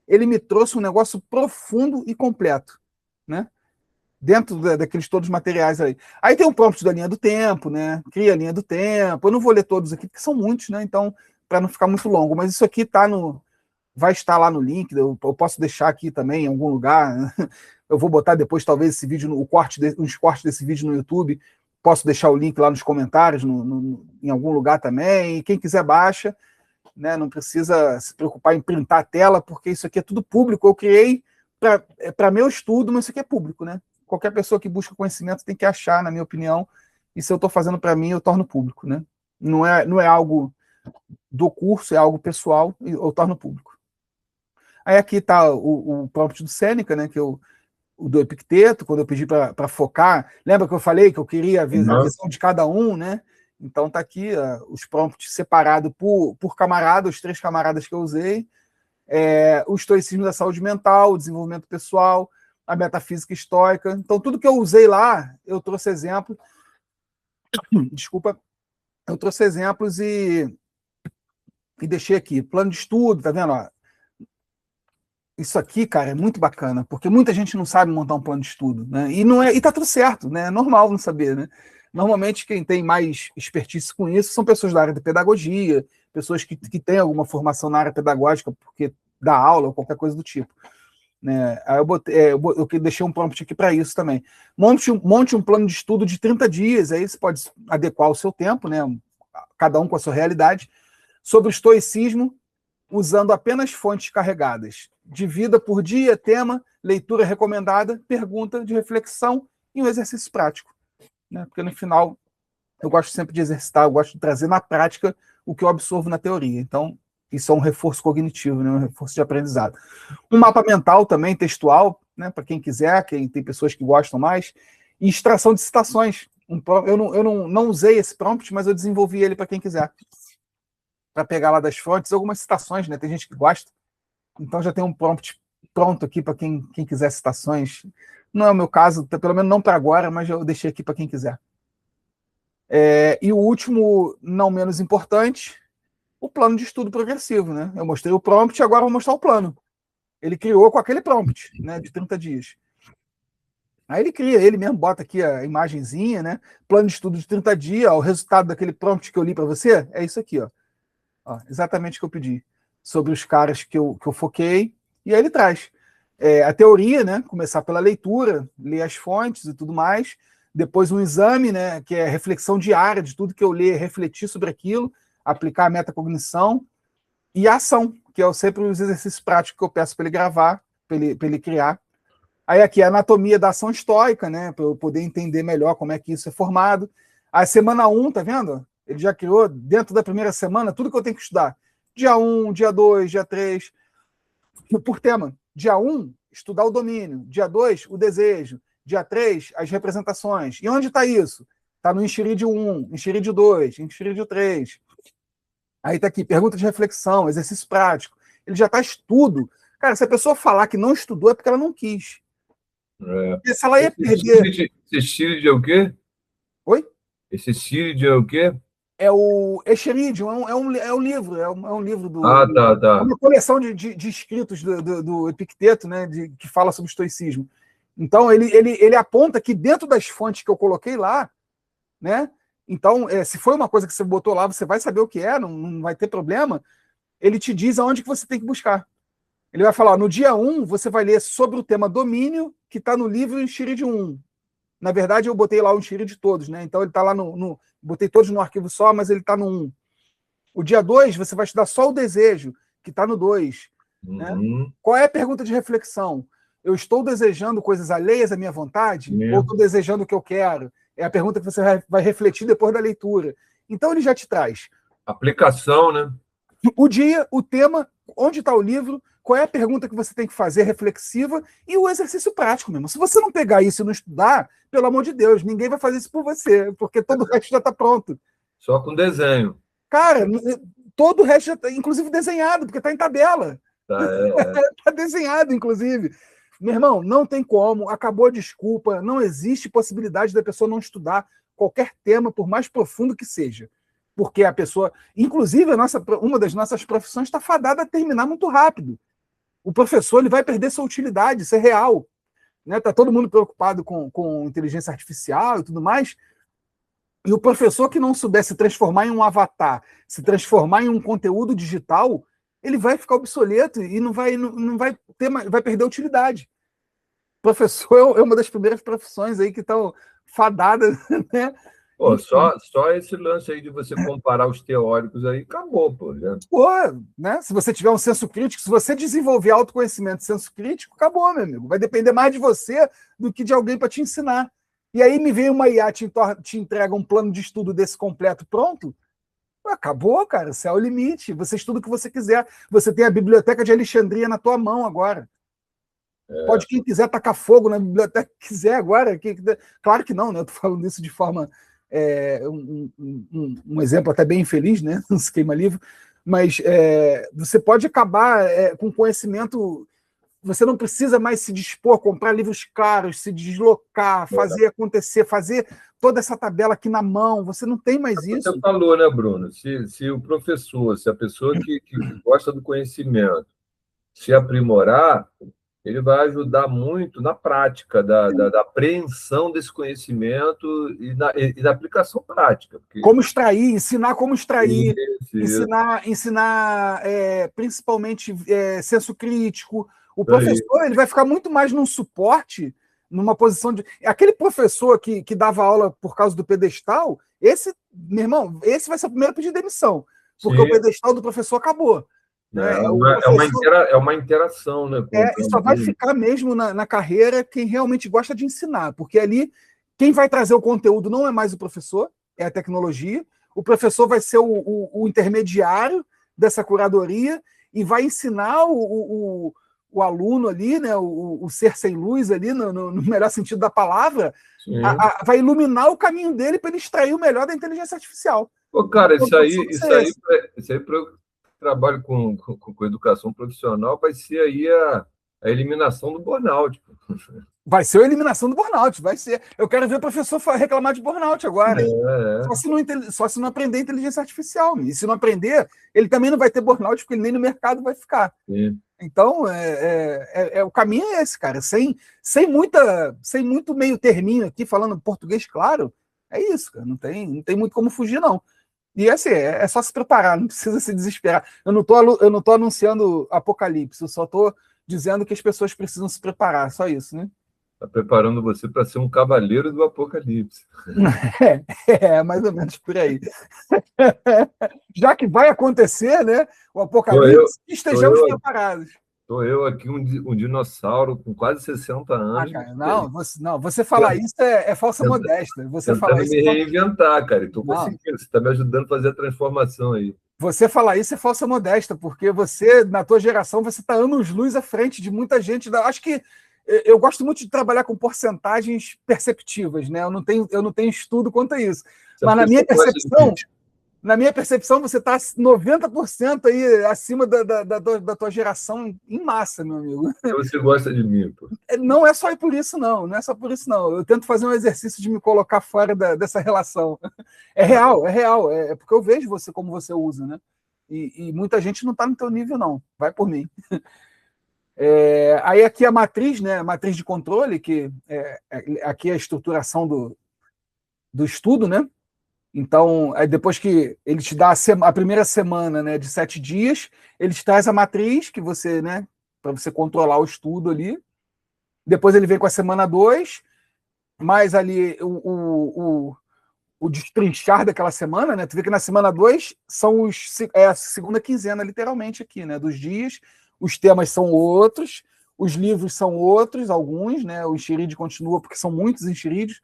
S1: ele me trouxe um negócio profundo e completo, né? Dentro daqueles todos os materiais aí. Aí tem o prompt da linha do tempo, né? Cria a linha do tempo. Eu não vou ler todos aqui, porque são muitos, né? Então, para não ficar muito longo. Mas isso aqui vai estar lá no link. Eu posso deixar aqui também em algum lugar. Eu vou botar depois, talvez, esse vídeo, uns cortes desse vídeo no YouTube. Posso deixar o link lá nos comentários, em algum lugar também. E quem quiser baixa, né? Não precisa se preocupar em printar a tela, porque isso aqui é tudo público. Eu criei para meu estudo, mas isso aqui é público, né? Qualquer pessoa que busca conhecimento tem que achar, na minha opinião, e se eu estou fazendo para mim, eu torno público, né? Não é algo do curso, é algo pessoal, e eu torno público. Aí aqui está o prompt do Sêneca, né? O do Epicteto, quando eu pedi para focar. Lembra que eu falei que eu queria a visão de cada um, né? Então está aqui os prompts separados por camarada, os 3 camaradas que eu usei. O estoicismo da saúde mental, o desenvolvimento pessoal, a metafísica estoica. Então, tudo que eu usei lá, eu trouxe exemplo. Desculpa, eu trouxe exemplos e deixei aqui. Plano de estudo, tá vendo? Ó, isso aqui, cara, é muito bacana, porque muita gente não sabe montar um plano de estudo, né? E tá tudo certo, né? É normal não saber, né? Normalmente, quem tem mais expertise com isso são pessoas da área de pedagogia, pessoas que têm alguma formação na área pedagógica, porque dá aula ou qualquer coisa do tipo. Né? Aí eu deixei um prompt aqui para isso também. Monte um plano de estudo de 30 dias, aí você pode adequar o seu tempo, né? Cada um com a sua realidade, sobre o estoicismo, usando apenas fontes carregadas. Divida por dia, tema, leitura recomendada, pergunta de reflexão e um exercício prático. Né? Porque no final, eu gosto sempre de exercitar, eu gosto de trazer na prática o que eu absorvo na teoria. Então, isso é um reforço cognitivo, né? Um reforço de aprendizado. Um mapa mental também, textual, né? Para quem quiser, quem tem pessoas que gostam mais. E extração de citações. Eu não usei esse prompt, mas eu desenvolvi ele para quem quiser. Para pegar lá das fontes, algumas citações, né? Tem gente que gosta. Então já tem um prompt pronto aqui para quem quiser citações. Não é o meu caso, pelo menos não para agora, mas eu deixei aqui para quem quiser. E o último, não menos importante, o plano de estudo progressivo, né? Eu mostrei o prompt e agora vou mostrar o plano. Ele criou com aquele prompt, né, de 30 dias. Aí ele mesmo bota aqui a imagenzinha, né? Plano de estudo de 30 dias, ó, o resultado daquele prompt que eu li para você é isso aqui, ó. Exatamente o que eu pedi. Sobre os caras que eu foquei, e aí ele traz. A teoria, né? Começar pela leitura, ler as fontes e tudo mais. Depois um exame, né? Que é reflexão diária de tudo que eu ler, refletir sobre aquilo, aplicar a metacognição. E a ação, que é sempre os exercícios práticos que eu peço para ele gravar, para ele criar. Aí aqui a anatomia da ação estoica, né? Para eu poder entender melhor como é que isso é formado. A semana 1, tá vendo? Ele já criou, dentro da primeira semana, tudo que eu tenho que estudar. Dia 1, dia 2, dia 3, por tema. Dia 1, estudar o domínio. Dia 2, o desejo. Dia 3, as representações. E onde está isso? Está no Enxerídeo 1, Enxerídeo 2, Enxerídeo 3. Aí está aqui, pergunta de reflexão, exercício prático. Ele já está estudo. Cara, se a pessoa falar que não estudou é porque ela não quis. Porque se ela ia perder...
S2: Esse Enxerídeo é o quê?
S1: Oi?
S2: Esse Enxerídeo é o quê?
S1: É o Enxerídeo, é um livro, é um livro do...
S2: tá.
S1: Uma coleção de escritos do Epicteto, né, que fala sobre o estoicismo. Então, ele aponta que dentro das fontes que eu coloquei lá, né, então, se foi uma coisa que você botou lá, você vai saber o que é, não vai ter problema, ele te diz aonde que você tem que buscar. Ele vai falar, no dia 1, você vai ler sobre o tema domínio, que está no livro Enxerídeo 1. Na verdade, eu botei lá o Enxerídeo de todos, né? Então, ele está lá botei todos no arquivo só, mas ele está no 1. O dia 2, você vai estudar só o desejo, que está no 2. Né? Qual é a pergunta de reflexão? Eu estou desejando coisas alheias à minha vontade? Ou estou desejando o que eu quero? É a pergunta que você vai refletir depois da leitura. Então, ele já te traz.
S2: Aplicação, né?
S1: O dia, o tema, onde está o livro, qual é a pergunta que você tem que fazer reflexiva e o exercício prático mesmo. Se você não pegar isso e não estudar, pelo amor de Deus, ninguém vai fazer isso por você, porque todo o resto já está pronto.
S2: Só com desenho.
S1: Cara, todo o resto já está, inclusive desenhado, porque está em tabela. Está desenhado, inclusive. Meu irmão, não tem como, acabou a desculpa, não existe possibilidade da pessoa não estudar qualquer tema, por mais profundo que seja. Porque a pessoa, inclusive uma das nossas profissões está fadada a terminar muito rápido. O professor ele vai perder sua utilidade, isso é real. Está todo mundo preocupado com inteligência artificial e tudo mais. E o professor que não souber se transformar em um avatar, se transformar em um conteúdo digital, ele vai ficar obsoleto e vai perder utilidade. O professor é uma das primeiras profissões aí que estão fadadas, né?
S2: Pô, só esse lance aí de você comparar os teóricos aí, acabou, pô. Já.
S1: Pô, né? Se você tiver um senso crítico, se você desenvolver autoconhecimento e senso crítico, acabou, meu amigo. Vai depender mais de você do que de alguém para te ensinar. E aí me vem uma IA, te entrega um plano de estudo desse completo pronto, acabou, cara. Céu é o limite. Você estuda o que você quiser. Você tem a Biblioteca de Alexandria na tua mão agora. Pode quem quiser tacar fogo na biblioteca que quiser agora. Claro que não, né? Eu estou falando isso de forma... um exemplo até bem infeliz, né? Não se queima livro, mas você pode acabar com conhecimento. Você não precisa mais se dispor a comprar livros caros, se deslocar, fazer acontecer, fazer toda essa tabela aqui na mão. Você não tem mais isso.
S2: Você falou, né, Bruno? Se o professor, se a pessoa que gosta do conhecimento se aprimorar, ele vai ajudar muito na prática da apreensão desse conhecimento e da aplicação prática. Porque...
S1: Como extrair, ensinar como extrair,
S2: Isso.
S1: ensinar principalmente senso crítico. O professor ele vai ficar muito mais num suporte, numa posição de... Aquele professor que dava aula por causa do pedestal, esse, meu irmão, esse vai ser o primeiro a pedir demissão, porque o pedestal do professor acabou.
S2: Né? É uma interação, né?
S1: E só vai ficar mesmo na carreira quem realmente gosta de ensinar, porque ali quem vai trazer o conteúdo não é mais o professor, é a tecnologia. O professor vai ser o intermediário dessa curadoria e vai ensinar o aluno ali, né, o ser sem luz ali, no melhor sentido da palavra, vai iluminar o caminho dele para ele extrair o melhor da inteligência artificial.
S2: Pô, cara, isso aí para eu trabalho com educação profissional vai ser aí a eliminação do burnout.
S1: Vai ser a eliminação do burnout, vai ser. Eu quero ver o professor reclamar de burnout agora. Só se não aprender inteligência artificial. E se não aprender, ele também não vai ter burnout, porque ele nem no mercado vai ficar.
S2: Sim.
S1: Então, o caminho é esse, cara. Sem muito meio terminho aqui, falando português claro, é isso, cara. Não tem muito como fugir, não. E assim, é só se preparar, não precisa se desesperar. Eu não tô anunciando apocalipse, eu só estou dizendo que as pessoas precisam se preparar, só isso, né?
S2: Está preparando você para ser um cavaleiro do apocalipse.
S1: Mais ou menos por aí. Já que vai acontecer, né, o apocalipse, estejamos preparados.
S2: Estou eu aqui, um dinossauro com quase 60 anos.
S1: Cara, você falar isso é falsa modéstia. Você falar isso
S2: me reinventar, cara. Estou conseguindo. Você está me ajudando a fazer a transformação aí.
S1: Você falar isso é falsa modéstia, porque você, na tua geração, você está anos-luz à frente de muita gente. Acho que eu gosto muito de trabalhar com porcentagens perceptivas, né? Eu não tenho estudo quanto a isso. Mas na minha percepção, você está 90% aí acima da tua geração em massa, meu amigo.
S2: Você gosta de mim, pô.
S1: Não é só por isso, não. Não é só por isso, não. Eu tento fazer um exercício de me colocar fora dessa relação. É real. É porque eu vejo você como você usa, né? E muita gente não está no teu nível, não. Vai por mim. Aí aqui a matriz, né? A matriz de controle, que aqui é a estruturação do estudo, né? Então, depois que ele te dá a primeira semana, né, de 7 dias, ele te traz a matriz que você, né, para você controlar o estudo ali. Depois ele vem com a semana 2, mais ali o destrinchar daquela semana, né? Tu vê que na semana 2 são a segunda quinzena, literalmente, aqui, né? Dos dias. Os temas são outros, os livros são outros, alguns, né? O enxeride continua, porque são muitos enxerides.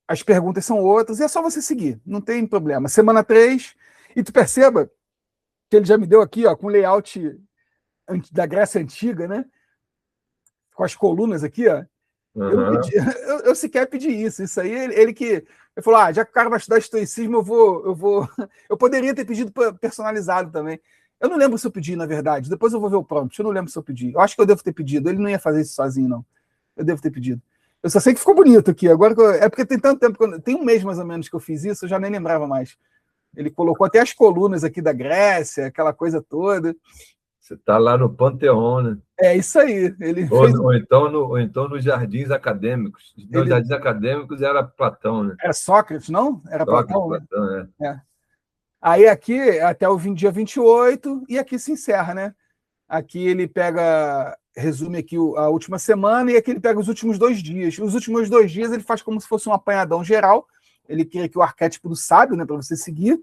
S1: As perguntas são outras, e é só você seguir, não tem problema. Semana 3, e tu perceba que ele já me deu aqui, ó, com layout da Grécia Antiga, né? Com as colunas aqui, ó.
S2: Uhum.
S1: Eu sequer pedi isso. Isso aí, ele falou, já que o cara vai estudar estoicismo, eu poderia ter pedido personalizado também. Eu não lembro se eu pedi, na verdade. Depois eu vou ver o prompt. Eu não lembro se eu pedi. Eu acho que eu devo ter pedido. Ele não ia fazer isso sozinho, não. Eu devo ter pedido. Eu só sei que ficou bonito aqui. Agora é porque tem tanto tempo, tem um mês mais ou menos que eu fiz isso, eu já nem lembrava mais. Ele colocou até as colunas aqui da Grécia, aquela coisa toda.
S2: Você está lá no Panteão, né?
S1: É isso aí.
S2: Ou então nos jardins acadêmicos. Nos jardins acadêmicos era Platão, né?
S1: Era Sócrates, não? Era
S2: Sócrates,
S1: Platão, né? Aí aqui, até o dia 28, e aqui se encerra, né? Aqui ele resume aqui a última semana, e aqui ele pega os últimos 2 dias. Os últimos 2 dias ele faz como se fosse um apanhadão geral. Ele cria aqui o arquétipo do sábio, né, para você seguir.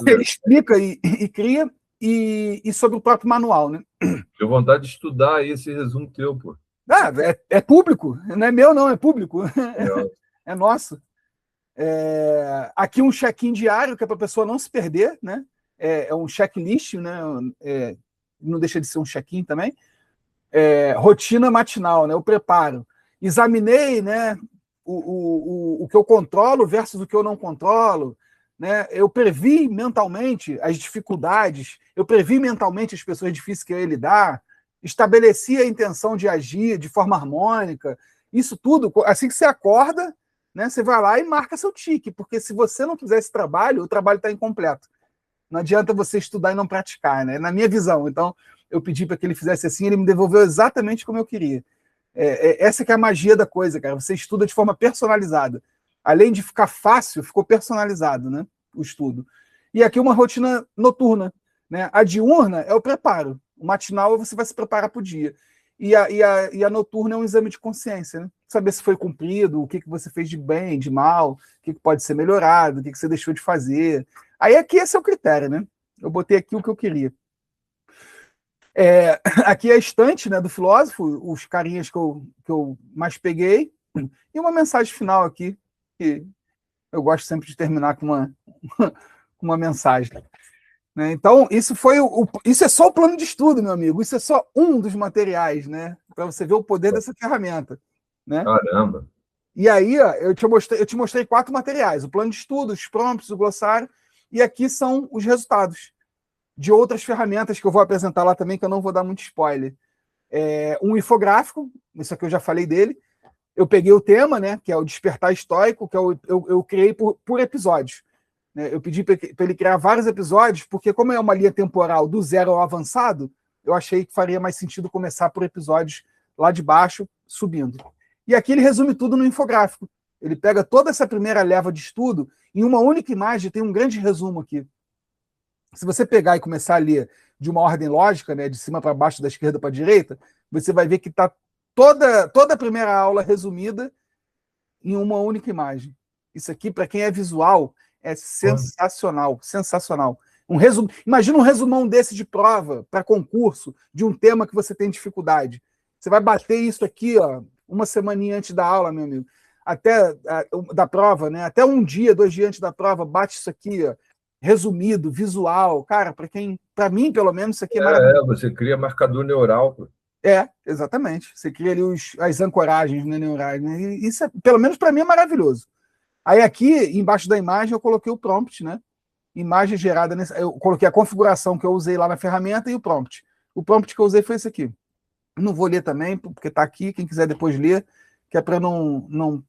S1: Ele explica e cria, e sobre o próprio manual, né?
S2: Tenho vontade de estudar esse resumo teu, pô.
S1: É público, não é meu, não, é público. É nosso. Aqui um check-in diário, que é para a pessoa não se perder, né? É um checklist, né? Não deixa de ser um check-in também. Rotina matinal, né? Eu preparo. Examinei, né? O que eu controlo versus o que eu não controlo, né? Eu previ mentalmente as dificuldades, eu previ mentalmente as pessoas difíceis que eu ia lidar, estabeleci a intenção de agir de forma harmônica. Isso tudo, assim que você acorda, né? Você vai lá e marca seu tique, porque se você não fizer esse trabalho, o trabalho está incompleto. Não adianta você estudar e não praticar, né? Na minha visão. Então, eu pedi para que ele fizesse assim, ele me devolveu exatamente como eu queria. Essa que é a magia da coisa, cara. Você estuda de forma personalizada. Além de ficar fácil, ficou personalizado, né? O estudo. E aqui uma rotina noturna, né? A diurna é o preparo. O matinal você vai se preparar para o dia. E a noturna é um exame de consciência, né? Saber se foi cumprido, o que você fez de bem, de mal, o que pode ser melhorado, o que você deixou de fazer. Aí aqui esse é o critério, né? Eu botei aqui o que eu queria. Aqui é a estante, né, do filósofo, os carinhas que eu mais peguei, e uma mensagem final aqui, que eu gosto sempre de terminar com uma mensagem. Né? Então, isso é só o plano de estudo, meu amigo. Isso é só um dos materiais, né? Para você ver o poder dessa ferramenta. Né?
S2: Caramba!
S1: E aí, ó, eu te mostrei 4 materiais: o plano de estudo, os prompts, o glossário, e aqui são os resultados de outras ferramentas que eu vou apresentar lá também, que eu não vou dar muito spoiler. Um infográfico, isso aqui eu já falei dele. Eu peguei o tema, né, que é o despertar estoico, que eu criei por episódios. Né? Eu pedi para ele criar vários episódios, porque como é uma linha temporal do 0 ao avançado, eu achei que faria mais sentido começar por episódios lá de baixo, subindo. E aqui ele resume tudo no infográfico. Ele pega toda essa primeira leva de estudo, em uma única imagem, tem um grande resumo aqui. Se você pegar e começar a ler de uma ordem lógica, né, de cima para baixo, da esquerda para a direita, você vai ver que está toda a primeira aula resumida em uma única imagem. Isso aqui, para quem é visual, é sensacional, sensacional. Imagina um resumão desse de prova para concurso, de um tema que você tem dificuldade. Você vai bater isso aqui, ó, uma semaninha antes da aula, meu amigo, até da prova, né? Até 1 dia, 2 dias antes da prova, bate isso aqui, ó, resumido, visual. Cara, para mim, pelo menos, isso aqui é maravilhoso.
S2: Você cria marcador neural. Pô.
S1: Exatamente. Você cria ali as ancoragens, né, neurais. Né? E isso, pelo menos para mim, é maravilhoso. Aí aqui, embaixo da imagem, eu coloquei o prompt, né? Imagem gerada eu coloquei a configuração que eu usei lá na ferramenta e o prompt. O prompt que eu usei foi esse aqui. Não vou ler também, porque está aqui, quem quiser depois ler, que é para não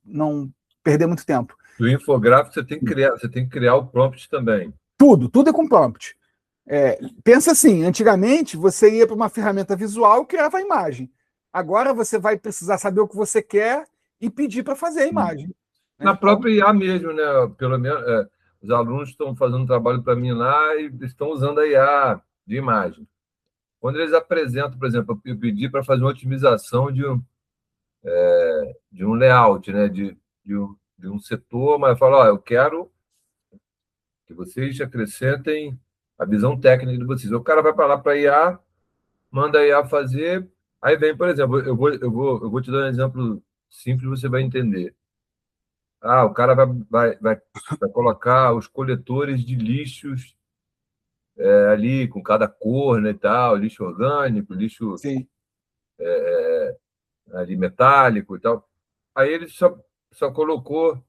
S1: perder muito tempo.
S2: No infográfico você tem que criar o prompt também.
S1: Tudo é com prompt. Pensa assim, antigamente você ia para uma ferramenta visual e criava a imagem. Agora você vai precisar saber o que você quer e pedir para fazer a imagem.
S2: Na própria IA mesmo, né? Pelo menos os alunos estão fazendo um trabalho para mim lá e estão usando a IA de imagem. Quando eles apresentam, por exemplo, eu pedi para fazer uma otimização de um layout, né? de um setor, mas eu falo, eu quero que vocês acrescentem a visão técnica de vocês. O cara vai para lá para a IA, manda a IA fazer, aí vem, por exemplo, eu vou te dar um exemplo simples, você vai entender. O cara vai colocar os coletores de lixos ali, com cada cor, né, e tal, lixo orgânico, lixo ali metálico e tal. Aí ele só colocou,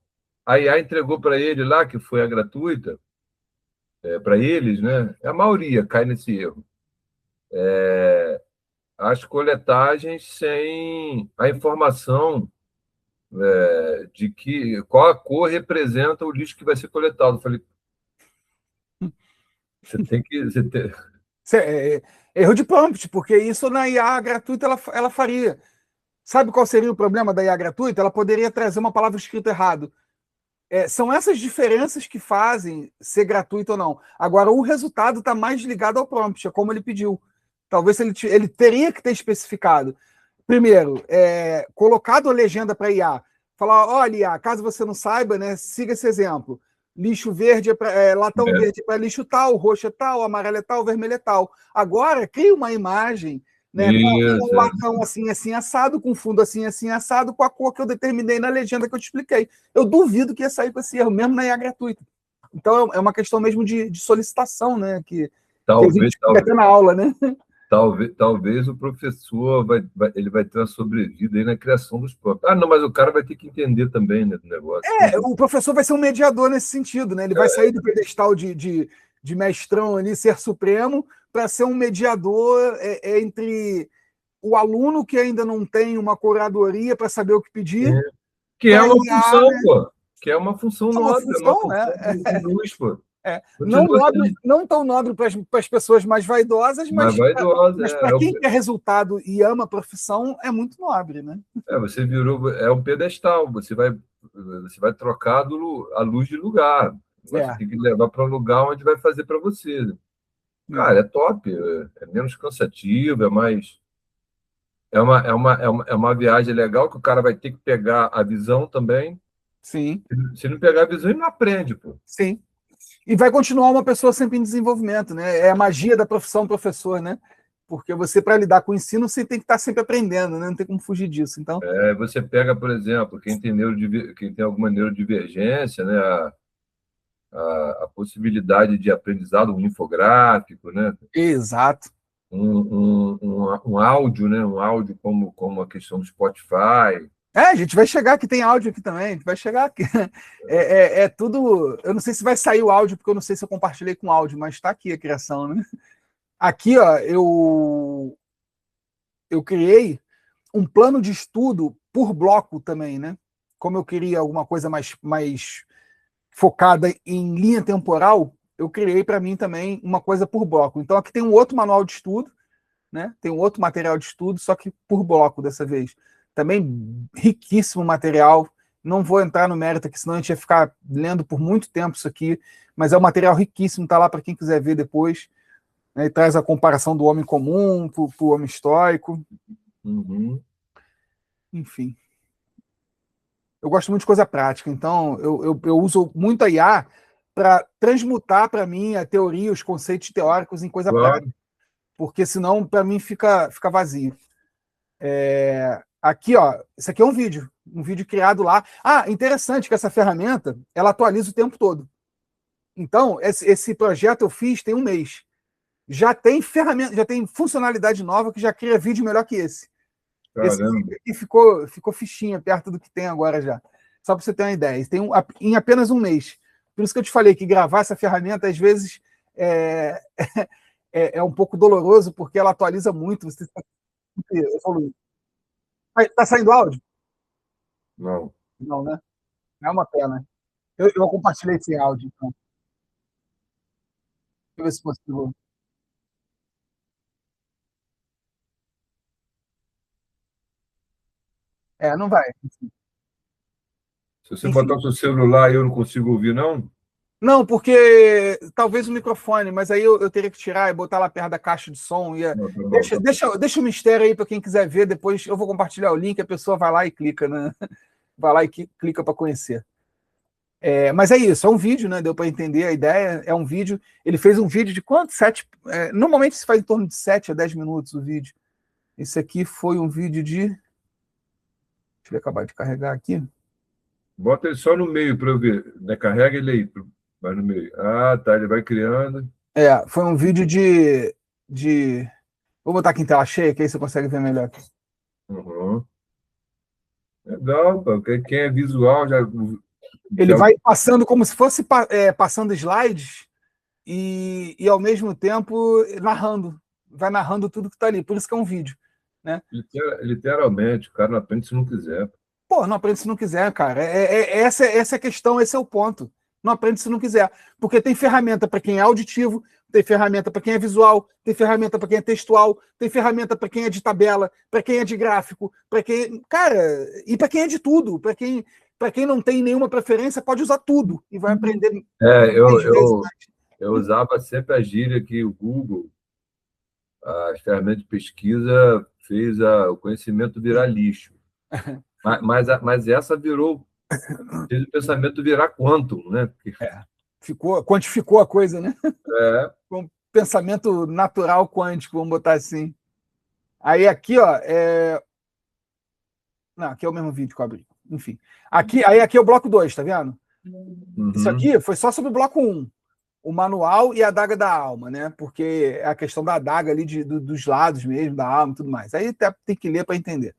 S2: a IA entregou para ele lá, que foi a gratuita, para eles, né? A maioria cai nesse erro. As coletagens sem a informação de qual a cor representa o lixo que vai ser coletado. Eu falei, você tem que.
S1: Erro de prompt, porque isso na IA gratuita ela faria. Sabe qual seria o problema da IA gratuita? Ela poderia trazer uma palavra escrita errado. São essas diferenças que fazem ser gratuito ou não. Agora, o resultado está mais ligado ao prompt, é como ele pediu. Talvez ele teria que ter especificado. Primeiro, colocado a legenda para IA. Falar, olha, IA, caso você não saiba, né, siga esse exemplo. Lixo verde latão verde para lixo tal, roxo é tal, amarelo é tal, vermelho é tal. Agora, cria uma imagem, né, com um latão assim, assim, assado, com fundo assim, assim, assado, com a cor que eu determinei na legenda que eu te expliquei. Eu duvido que ia sair com esse erro, mesmo na IA gratuita. Então, é uma questão mesmo de solicitação, né, que a gente fica até na aula, né?
S2: Talvez o professor ele vai ter uma sobrevida aí na criação dos próprios. Não, mas o cara vai ter que entender também, né, do negócio.
S1: O professor vai ser um mediador nesse sentido, né? Ele vai sair do pedestal de mestrão ali, ser supremo, para ser um mediador entre o aluno que ainda não tem uma curadoria para saber o que pedir.
S2: Que é uma função, né? Pô. Que é uma função nossa, é uma função de luz, pô.
S1: Não,
S2: Continua
S1: nobre,
S2: sendo
S1: não tão nobre para as pessoas mais vaidosas,
S2: mais vaidosa.
S1: mas para quem quer resultado e ama a profissão, é muito nobre, né?
S2: Você virou, é um pedestal, você vai trocar a luz de lugar. Você
S1: É,
S2: tem que levar para um lugar onde vai fazer para você.
S1: é.
S2: Cara, é top, é menos cansativo, é mais. É uma viagem legal que o cara vai ter que pegar a visão também.
S1: Sim,
S2: Se não pegar a visão, ele não aprende, pô.
S1: sim. E vai continuar uma pessoa sempre em desenvolvimento, né? É a magia da profissão professor, né? Porque você, para lidar com o ensino, você tem que estar sempre aprendendo, né? Não tem como fugir disso. Então,
S2: Você pega, por exemplo, quem tem alguma neurodivergência, né? A possibilidade de aprendizado, um infográfico, né?
S1: exato.
S2: Um áudio, né? Um áudio como a questão do Spotify.
S1: A gente vai chegar aqui, tem áudio aqui também, a gente vai chegar aqui. É tudo. Eu não sei se vai sair o áudio, porque eu não sei se eu compartilhei com áudio, mas está aqui a criação, né? Aqui, ó, eu criei um plano de estudo por bloco também, né? Como eu queria alguma coisa mais focada em linha temporal, eu criei para mim também uma coisa por bloco. Então aqui tem um outro manual de estudo, né? Tem um outro material de estudo, só que por bloco dessa vez. Também riquíssimo material. Não vou entrar no mérito aqui, senão a gente ia ficar lendo por muito tempo isso aqui, mas é um material riquíssimo, tá lá para quem quiser ver depois. Né? E traz a comparação do homem comum para o homem estoico.
S2: Uhum.
S1: Enfim. Eu gosto muito de coisa prática, então eu uso muito a IA para transmutar para mim a teoria, os conceitos teóricos em coisa prática,
S2: Claro.
S1: porque senão para mim fica vazio. Aqui, ó, isso aqui é um vídeo criado lá. Interessante que essa ferramenta ela atualiza o tempo todo. Então, esse projeto eu fiz tem um mês. Já tem ferramenta, já tem funcionalidade nova que já cria vídeo melhor que esse. Esse
S2: Caramba.
S1: aqui ficou fichinha perto do que tem agora já. Só para você ter uma ideia. Em apenas um mês. Por isso que eu te falei que gravar essa ferramenta, às vezes, é, é um pouco doloroso, porque ela atualiza muito. Você está evoluindo. Tá saindo áudio?
S2: Não.
S1: Não, né? É uma pena. Eu compartilhei esse áudio, então. Deixa eu ver se consigo. Não vai.
S2: Se você botar
S1: Enfim.
S2: o seu celular e eu não consigo ouvir, não?
S1: Não, porque talvez o microfone, mas aí eu teria que tirar e botar lá perto da caixa de som.
S2: Não, tá bom,
S1: Deixa,
S2: tá bom.
S1: deixa, deixa o mistério aí para quem quiser ver. Depois eu vou compartilhar o link, a pessoa vai lá e clica, né? Vai lá e clica para conhecer. Mas é isso, é um vídeo, né? Deu para entender a ideia. É um vídeo. Ele fez um vídeo de quanto? Normalmente se faz em torno de 7 a 10 minutos o vídeo. Esse aqui foi um vídeo de. Deixa eu acabar de carregar aqui.
S2: Bota ele só no meio para eu ver. Né? Carrega ele aí, vai no meio. Ah, tá, ele vai criando.
S1: Foi um vídeo de. Vou botar aqui em tela cheia, que aí você consegue ver melhor.
S2: Uhum. Legal, pô. Quem é visual já.
S1: Ele vai passando como se fosse passando slides e ao mesmo tempo narrando. Vai narrando tudo que está ali. Por isso que é um vídeo. Né?
S2: Literalmente, o cara não aprende se não quiser.
S1: Pô, não aprende se não quiser, cara. Essa é a questão, esse é o ponto. Não aprende se não quiser. Porque tem ferramenta para quem é auditivo, tem ferramenta para quem é visual, tem ferramenta para quem é textual, tem ferramenta para quem é de tabela, para quem é de gráfico, para quem. Cara, e para quem é de tudo. Para quem não tem nenhuma preferência, pode usar tudo e vai aprender
S2: É,
S1: 10 vezes
S2: eu,
S1: mais.
S2: eu usava sempre a gíria que o Google, as ferramentas de pesquisa, fez o conhecimento virar lixo. Mas essa fez o pensamento virar quantum, né?
S1: Quantificou a coisa, né?
S2: É,
S1: Com um pensamento natural quântico, vamos botar assim. Aí aqui, ó, não, aqui é o mesmo vídeo que eu abri. Enfim. Aqui é o bloco 2, tá vendo? Isso
S2: uhum.
S1: aqui foi só sobre o bloco 1. O manual e a adaga da alma, né? Porque é a questão da adaga ali dos lados mesmo, da alma e tudo mais. Aí tem que ler para entender.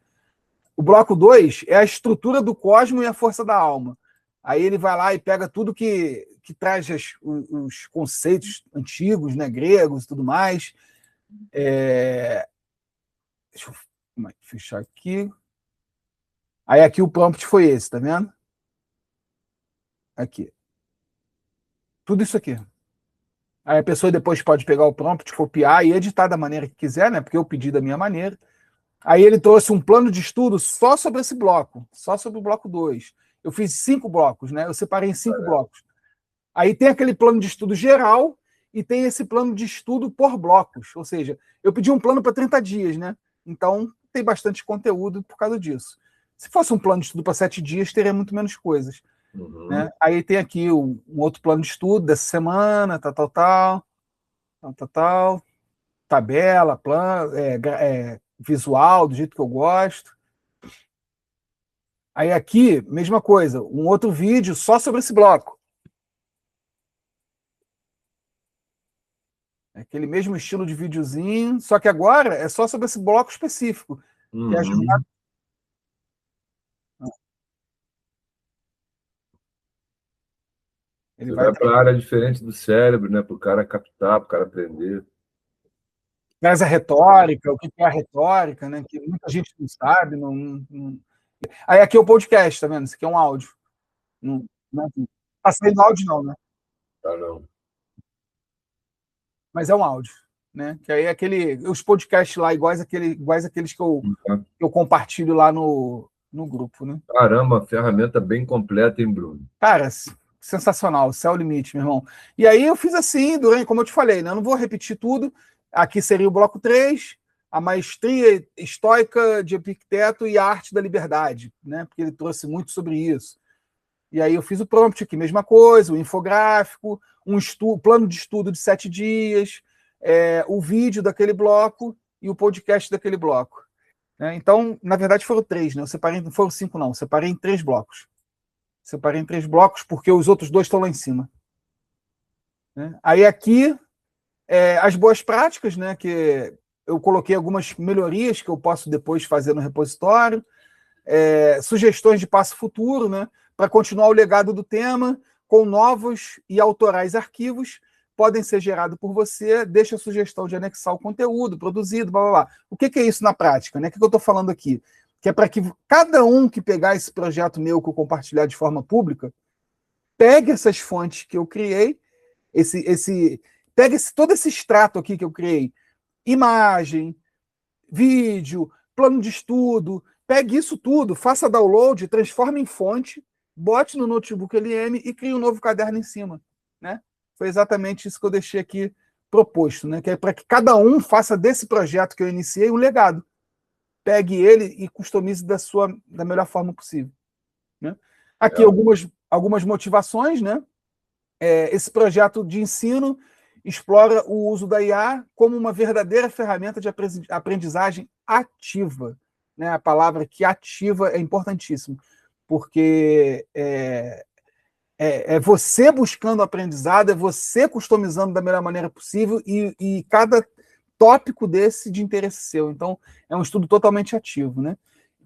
S1: O bloco 2 é a estrutura do cosmo e a força da alma. Aí ele vai lá e pega tudo que traz os conceitos antigos, né, gregos e tudo mais. Deixa eu fechar aqui. Aí aqui o prompt foi esse, tá vendo? Aqui. Tudo isso aqui. Aí a pessoa depois pode pegar o prompt, copiar e editar da maneira que quiser, né? Porque eu pedi da minha maneira. Aí ele trouxe um plano de estudo só sobre esse bloco, só sobre o bloco 2. Eu fiz 5 blocos, né? Eu separei em 5 blocos. Aí tem aquele plano de estudo geral e tem esse plano de estudo por blocos. Ou seja, eu pedi um plano para 30 dias, né? Então tem bastante conteúdo por causa disso. Se fosse um plano de estudo para 7 dias, teria muito menos coisas. Né? Aí tem aqui um outro plano de estudo dessa semana, tal, tabela, plano, visual, do jeito que eu gosto. Aí aqui, mesma coisa, um outro vídeo só sobre esse bloco. Aquele mesmo estilo de videozinho, só que agora é só sobre esse bloco específico. Que é ajudar...
S2: Ele vai para a área diferente do cérebro, né? Para o cara captar, para o cara aprender.
S1: Traz a retórica, o que é a retórica, né? Que muita gente não sabe. Não... Aí aqui é o podcast, tá vendo? Isso aqui é um áudio. Não tá saindo áudio, não, né?
S2: Tá, não.
S1: Mas é um áudio, né? Que aí é os podcasts lá iguais aqueles que eu compartilho lá no grupo, né?
S2: Caramba, ferramenta bem completa, hein, Bruno?
S1: Cara, sensacional, céu limite, meu irmão. E aí eu fiz assim, como eu te falei, né? Eu não vou repetir tudo. Aqui seria o bloco 3, a maestria estoica de Epicteto e a arte da liberdade, né? Porque ele trouxe muito sobre isso. E aí eu fiz o prompt aqui, mesma coisa, o infográfico, plano de estudo de 7 dias, o vídeo daquele bloco e o podcast daquele bloco. Né? Então, na verdade, foram 3, né? Eu separei, não foram 5, não. Eu separei em 3 blocos. Separei em 3 blocos porque os outros 2 estão lá em cima. Né? Aí aqui, as boas práticas, né? Que eu coloquei algumas melhorias que eu posso depois fazer no repositório, sugestões de passo futuro, né? Para continuar o legado do tema, com novos e autorais arquivos, podem ser gerados por você, deixa a sugestão de anexar o conteúdo produzido, blá, blá, blá. O que é isso na prática? Né? O que eu estou falando aqui? Que é para que cada um que pegar esse projeto meu que eu compartilhar de forma pública, pegue essas fontes que eu criei, pegue todo esse extrato aqui que eu criei, imagem, vídeo, plano de estudo, pegue isso tudo, faça download, transforme em fonte, bote no notebook LM e crie um novo caderno em cima. Né? Foi exatamente isso que eu deixei aqui proposto, né? Que é para que cada um faça desse projeto que eu iniciei um legado. Pegue ele e customize da melhor forma possível. Né? Aqui algumas motivações, né? Esse projeto de ensino explora o uso da IA como uma verdadeira ferramenta de aprendizagem ativa. Né? A palavra que ativa é importantíssimo, porque é você buscando aprendizado, é você customizando da melhor maneira possível e cada tópico desse de interesse seu. Então, é um estudo totalmente ativo. Né?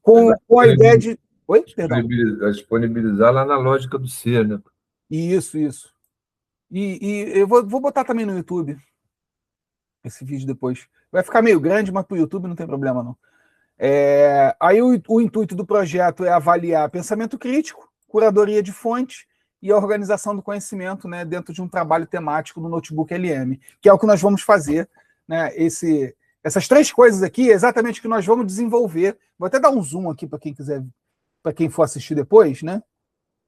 S1: Com a ideia de... Oi? Perdão.
S2: Disponibilizar lá na lógica do ser, né?
S1: Isso. E eu vou botar também no YouTube esse vídeo depois. Vai ficar meio grande, mas para o YouTube não tem problema, não. Aí o intuito do projeto é avaliar pensamento crítico, curadoria de fonte e a organização do conhecimento, né, dentro de um trabalho temático no Notebook LM, que é o que nós vamos fazer. Né, essas 3 coisas aqui é exatamente o que nós vamos desenvolver. Vou até dar um zoom aqui para quem quiser, para quem for assistir depois, né?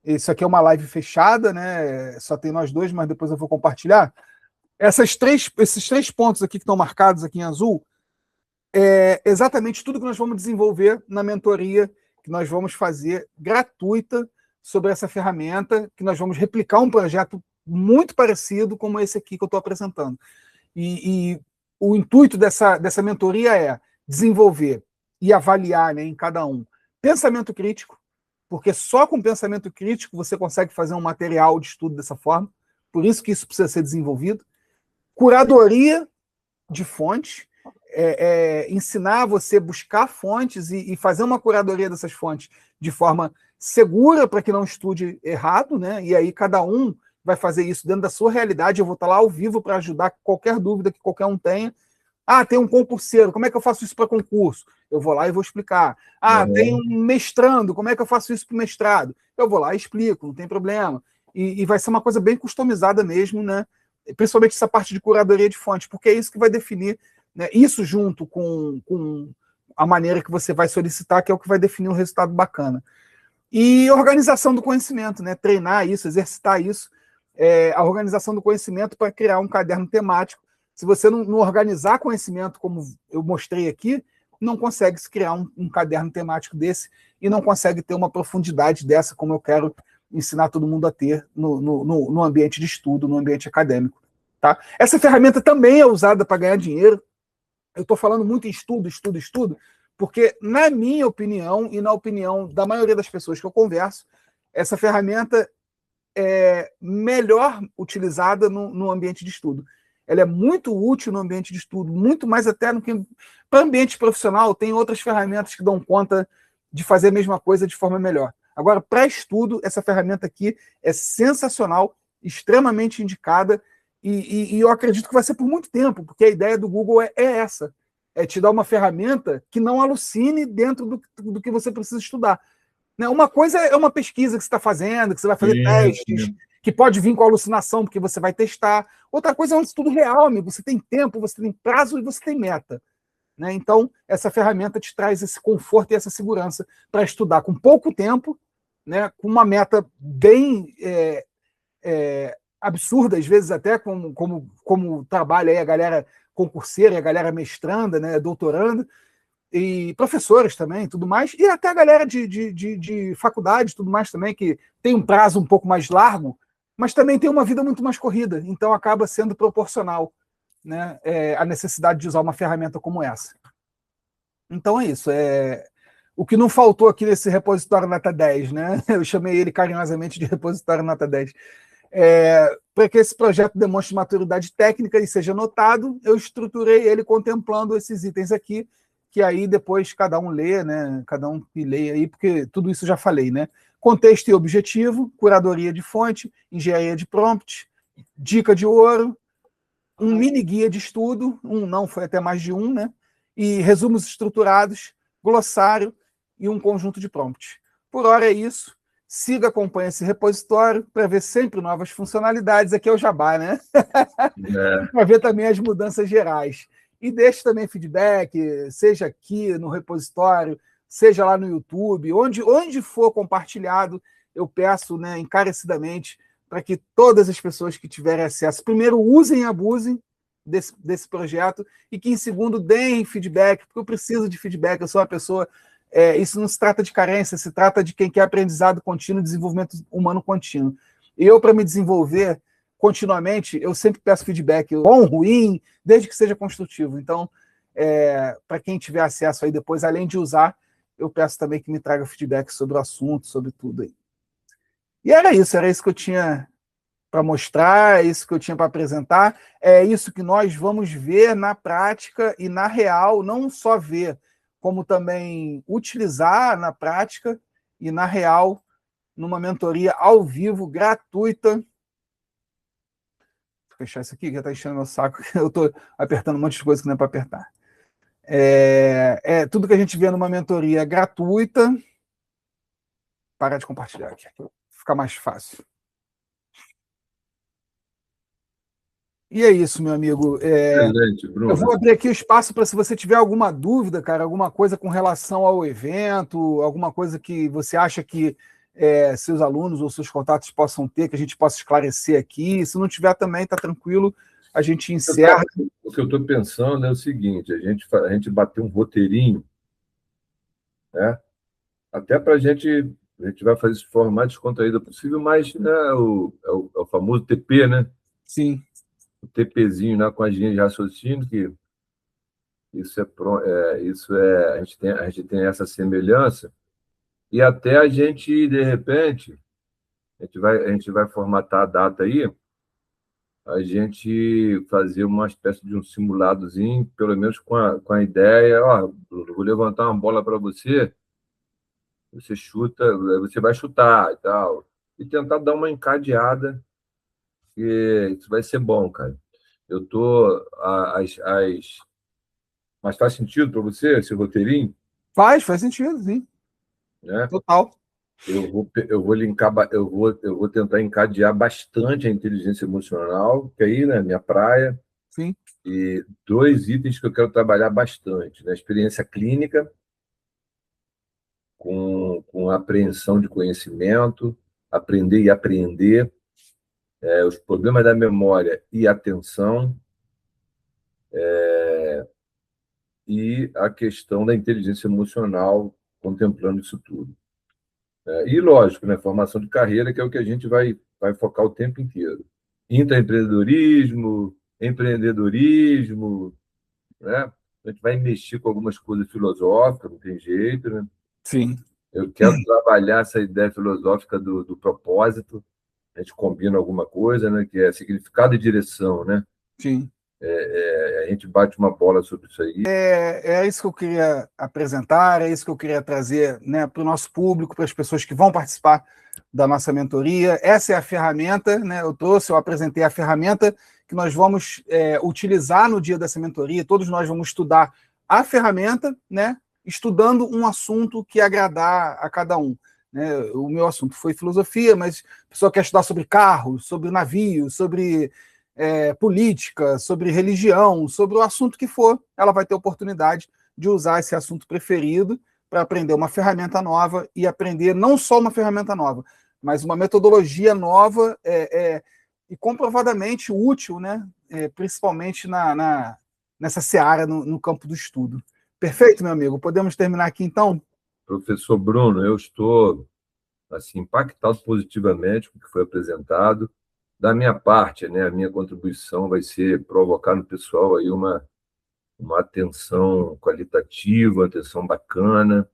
S1: Isso aqui é uma live fechada, né? Só tem nós 2, mas depois eu vou compartilhar. Esses 3 pontos aqui que estão marcados aqui em azul é exatamente tudo que nós vamos desenvolver na mentoria que nós vamos fazer gratuita sobre essa ferramenta, que nós vamos replicar um projeto muito parecido como esse aqui que eu estou apresentando. E o intuito dessa mentoria é desenvolver e avaliar, né, em cada um pensamento crítico, porque só com pensamento crítico você consegue fazer um material de estudo dessa forma, por isso que isso precisa ser desenvolvido. Curadoria de fontes, ensinar você a buscar fontes e fazer uma curadoria dessas fontes de forma segura para que não estude errado, né? E aí cada um vai fazer isso dentro da sua realidade. Eu vou estar lá ao vivo para ajudar qualquer dúvida que qualquer um tenha. Ah, tem um concurseiro, como é que eu faço isso para concurso? Eu vou lá e vou explicar. Ah, tem um mestrando, como é que eu faço isso para o mestrado? Eu vou lá e explico, não tem problema. E vai ser uma coisa bem customizada mesmo, né? principalmente essa parte de curadoria de fontes, porque é isso que vai definir, né, isso junto com a maneira que você vai solicitar, que é o que vai definir um resultado bacana. E organização do conhecimento, né, treinar isso, exercitar isso, a organização do conhecimento para criar um caderno temático. Se você não organizar conhecimento, como eu mostrei aqui, não consegue se criar um caderno temático desse e não consegue ter uma profundidade dessa, como eu quero ensinar todo mundo a ter no ambiente de estudo, no ambiente acadêmico. Tá? Essa ferramenta também é usada para ganhar dinheiro. Eu estou falando muito em estudo, estudo, estudo, porque, na minha opinião e na opinião da maioria das pessoas que eu converso, essa ferramenta é melhor utilizada no ambiente de estudo. Ela é muito útil no ambiente de estudo, muito mais até no que para ambiente profissional. Tem outras ferramentas que dão conta de fazer a mesma coisa de forma melhor. Agora, para estudo, essa ferramenta aqui é sensacional, extremamente indicada, e eu acredito que vai ser por muito tempo, porque a ideia do Google é essa, é te dar uma ferramenta que não alucine dentro do que você precisa estudar. Né? Uma coisa é uma pesquisa que você está fazendo, que você vai fazer testes, que pode vir com alucinação, porque você vai testar. Outra coisa é um estudo real, amigo. Você tem tempo, você tem prazo e você tem meta. Né? Então, essa ferramenta te traz esse conforto e essa segurança para estudar com pouco tempo, né? Com uma meta bem absurda, às vezes até como trabalha aí a galera concurseira, a galera mestranda, né? Doutoranda, e professores também, tudo mais, e até a galera de faculdade, tudo mais também, que tem um prazo um pouco mais largo, mas também tem uma vida muito mais corrida, então acaba sendo proporcional, né, a necessidade de usar uma ferramenta como essa. Então é isso. O que não faltou aqui nesse repositório nota 10, né? Eu chamei ele carinhosamente de repositório nota 10. Para que esse projeto demonstre maturidade técnica e seja notado, eu estruturei ele contemplando esses itens aqui, que aí depois cada um lê, né? Cada um que lê aí, porque tudo isso eu já falei, né? Contexto e objetivo, curadoria de fonte, engenharia de prompt, dica de ouro, um mini guia de estudo, não, foi até mais de um, né? E resumos estruturados, glossário e um conjunto de prompts. Por hora é isso. Siga, acompanhe esse repositório para ver sempre novas funcionalidades. Aqui é o Jabá, né? Para ver também as mudanças gerais. E deixe também feedback, seja aqui no repositório, seja lá no YouTube, onde for compartilhado, eu peço, né, encarecidamente para que todas as pessoas que tiverem acesso, primeiro, usem e abusem desse projeto, e que, em segundo, deem feedback, porque eu preciso de feedback, eu sou uma pessoa... isso não se trata de carência, se trata de quem quer aprendizado contínuo e desenvolvimento humano contínuo. Eu, para me desenvolver continuamente, eu sempre peço feedback, bom, ruim, desde que seja construtivo. Então, para quem tiver acesso aí depois, além de usar, eu peço também que me traga feedback sobre o assunto, sobre tudo aí. E era isso que eu tinha para mostrar, é isso que eu tinha para apresentar, é isso que nós vamos ver na prática e na real, não só ver, como também utilizar na prática e na real, numa mentoria ao vivo, gratuita. Vou fechar isso aqui, que já está enchendo meu saco, eu estou apertando um monte de coisa que não é para apertar. Tudo que a gente vê numa mentoria gratuita. Parar de compartilhar aqui, fica mais fácil. E é isso, meu amigo.
S2: Excelente, Bruno.
S1: Eu vou abrir aqui o espaço para, se você tiver alguma dúvida, cara, alguma coisa com relação ao evento, alguma coisa que você acha que seus alunos ou seus contatos possam ter, que a gente possa esclarecer aqui. Se não tiver também, está tranquilo, a gente encerra.
S2: O que eu estou pensando é o seguinte, a gente bater um roteirinho, né? Até para a gente vai fazer isso de forma mais descontraída possível, mas, né, é o famoso TP, né?
S1: Sim.
S2: O TPzinho, né, com a linha de raciocínio, que a gente tem essa semelhança, e até a gente, de repente, a gente vai formatar a data aí, a gente fazer uma espécie de um simuladozinho, pelo menos com a ideia, ó, Bruno, vou levantar uma bola para você, você chuta, você vai chutar e tal, e tentar dar uma encadeada, que isso vai ser bom, cara. Eu tô mas faz sentido para você esse roteirinho?
S1: Faz sentido, sim.
S2: Né?
S1: Total.
S2: eu vou linkar, eu vou tentar encadear bastante a inteligência emocional, que aí, né, minha praia,
S1: Sim.
S2: e 2 itens que eu quero trabalhar bastante, né? Experiência clínica, com apreensão de conhecimento, aprender e apreender, os problemas da memória e atenção, e a questão da inteligência emocional, contemplando isso tudo. E, lógico, né, formação de carreira, que é o que a gente vai focar o tempo inteiro. Intraempreendedorismo, empreendedorismo, né? A gente vai mexer com algumas coisas filosóficas, não tem jeito, né?
S1: Sim.
S2: Eu quero trabalhar essa ideia filosófica do propósito. A gente combina alguma coisa, né, que é significado e direção, né?
S1: Sim.
S2: A gente bate uma bola sobre isso aí.
S1: É isso que eu queria apresentar, é isso que eu queria trazer, né, para o nosso público, para as pessoas que vão participar da nossa mentoria. Essa é a ferramenta, né? Eu apresentei a ferramenta que nós vamos utilizar no dia dessa mentoria. Todos nós vamos estudar a ferramenta, né, estudando um assunto que agradar a cada um. Né? O meu assunto foi filosofia, mas a pessoa quer estudar sobre carro, sobre navio, sobre política, sobre religião, sobre o assunto que for, ela vai ter oportunidade de usar esse assunto preferido para aprender uma ferramenta nova e aprender não só uma ferramenta nova, mas uma metodologia nova e comprovadamente útil, né? Principalmente nessa seara, no campo do estudo. Perfeito, meu amigo? Podemos terminar aqui, então?
S2: Professor Bruno, eu estou assim, impactado positivamente com o que foi apresentado. Da minha parte, né, a minha contribuição vai ser provocar no pessoal aí uma atenção qualitativa, uma atenção bacana,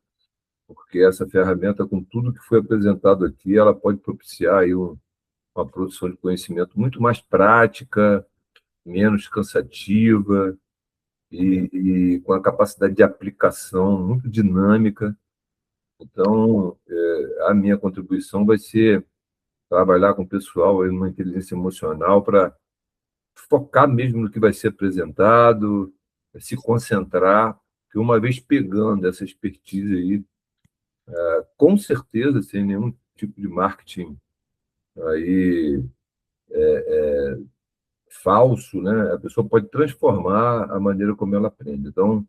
S2: porque essa ferramenta, com tudo que foi apresentado aqui, ela pode propiciar aí uma produção de conhecimento muito mais prática, menos cansativa e com a capacidade de aplicação muito dinâmica. Então, a minha contribuição vai ser trabalhar com o pessoal aí numa inteligência emocional para focar mesmo no que vai ser apresentado, se concentrar, que uma vez pegando essa expertise aí, com certeza, sem nenhum tipo de marketing aí falso, né? A pessoa pode transformar a maneira como ela aprende. Então,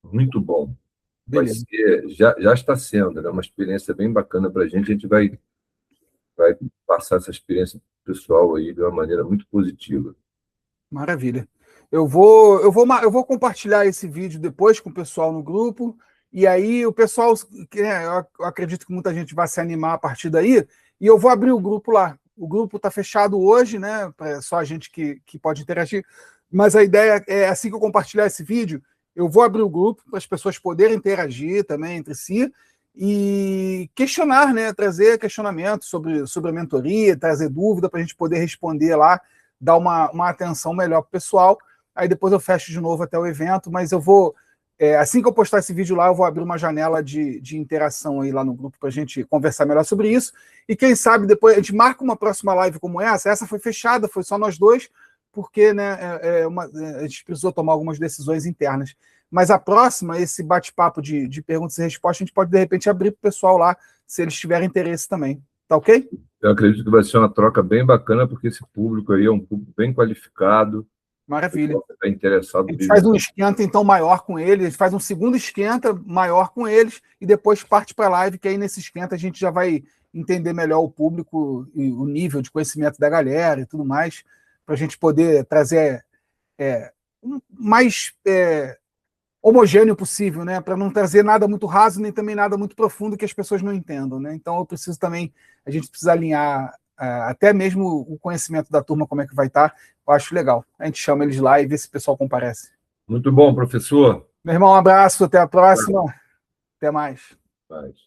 S2: muito bom. Vai
S1: Beleza.
S2: ser, já está sendo, né? Uma experiência bem bacana para a gente. A gente vai passar essa experiência pessoal aí de uma maneira muito positiva.
S1: Maravilha. Eu vou compartilhar esse vídeo depois com o pessoal no grupo, e aí o pessoal, eu acredito que muita gente vai se animar a partir daí, e eu vou abrir o grupo lá. O grupo está fechado hoje, né? Só a gente que pode interagir, mas a ideia é, assim que eu compartilhar esse vídeo, eu vou abrir o grupo para as pessoas poderem interagir também entre si e questionar, né? Trazer questionamento sobre a mentoria, trazer dúvida para a gente poder responder lá, dar uma atenção melhor para o pessoal. Aí depois eu fecho de novo até o evento, mas eu vou, assim que eu postar esse vídeo lá, eu vou abrir uma janela de interação aí lá no grupo para a gente conversar melhor sobre isso. E quem sabe depois a gente marca uma próxima live como essa. Essa foi fechada, foi só nós dois, porque né, a gente precisou tomar algumas decisões internas. Mas a próxima, esse bate-papo de perguntas e respostas, a gente pode de repente abrir para o pessoal lá, se eles tiverem interesse também. Tá ok?
S2: Eu acredito que vai ser uma troca bem bacana, porque esse público aí é um público bem qualificado,
S1: Maravilha.
S2: está interessado
S1: A gente faz
S2: mesmo.
S1: um esquenta, então, maior com eles, a gente faz um segundo esquenta maior com eles, e depois parte para a live, que aí nesse esquenta a gente já vai entender melhor o público e o nível de conhecimento da galera e tudo mais, para a gente poder trazer mais homogêneo possível, né? Para não trazer nada muito raso, nem também nada muito profundo que as pessoas não entendam, né? Então eu preciso também, a gente precisa alinhar até mesmo o conhecimento da turma, como é que vai estar. Eu acho legal. A gente chama eles lá e vê se o pessoal comparece.
S2: Muito bom, professor.
S1: Meu irmão, um abraço, até a próxima. Até mais.
S2: Mas...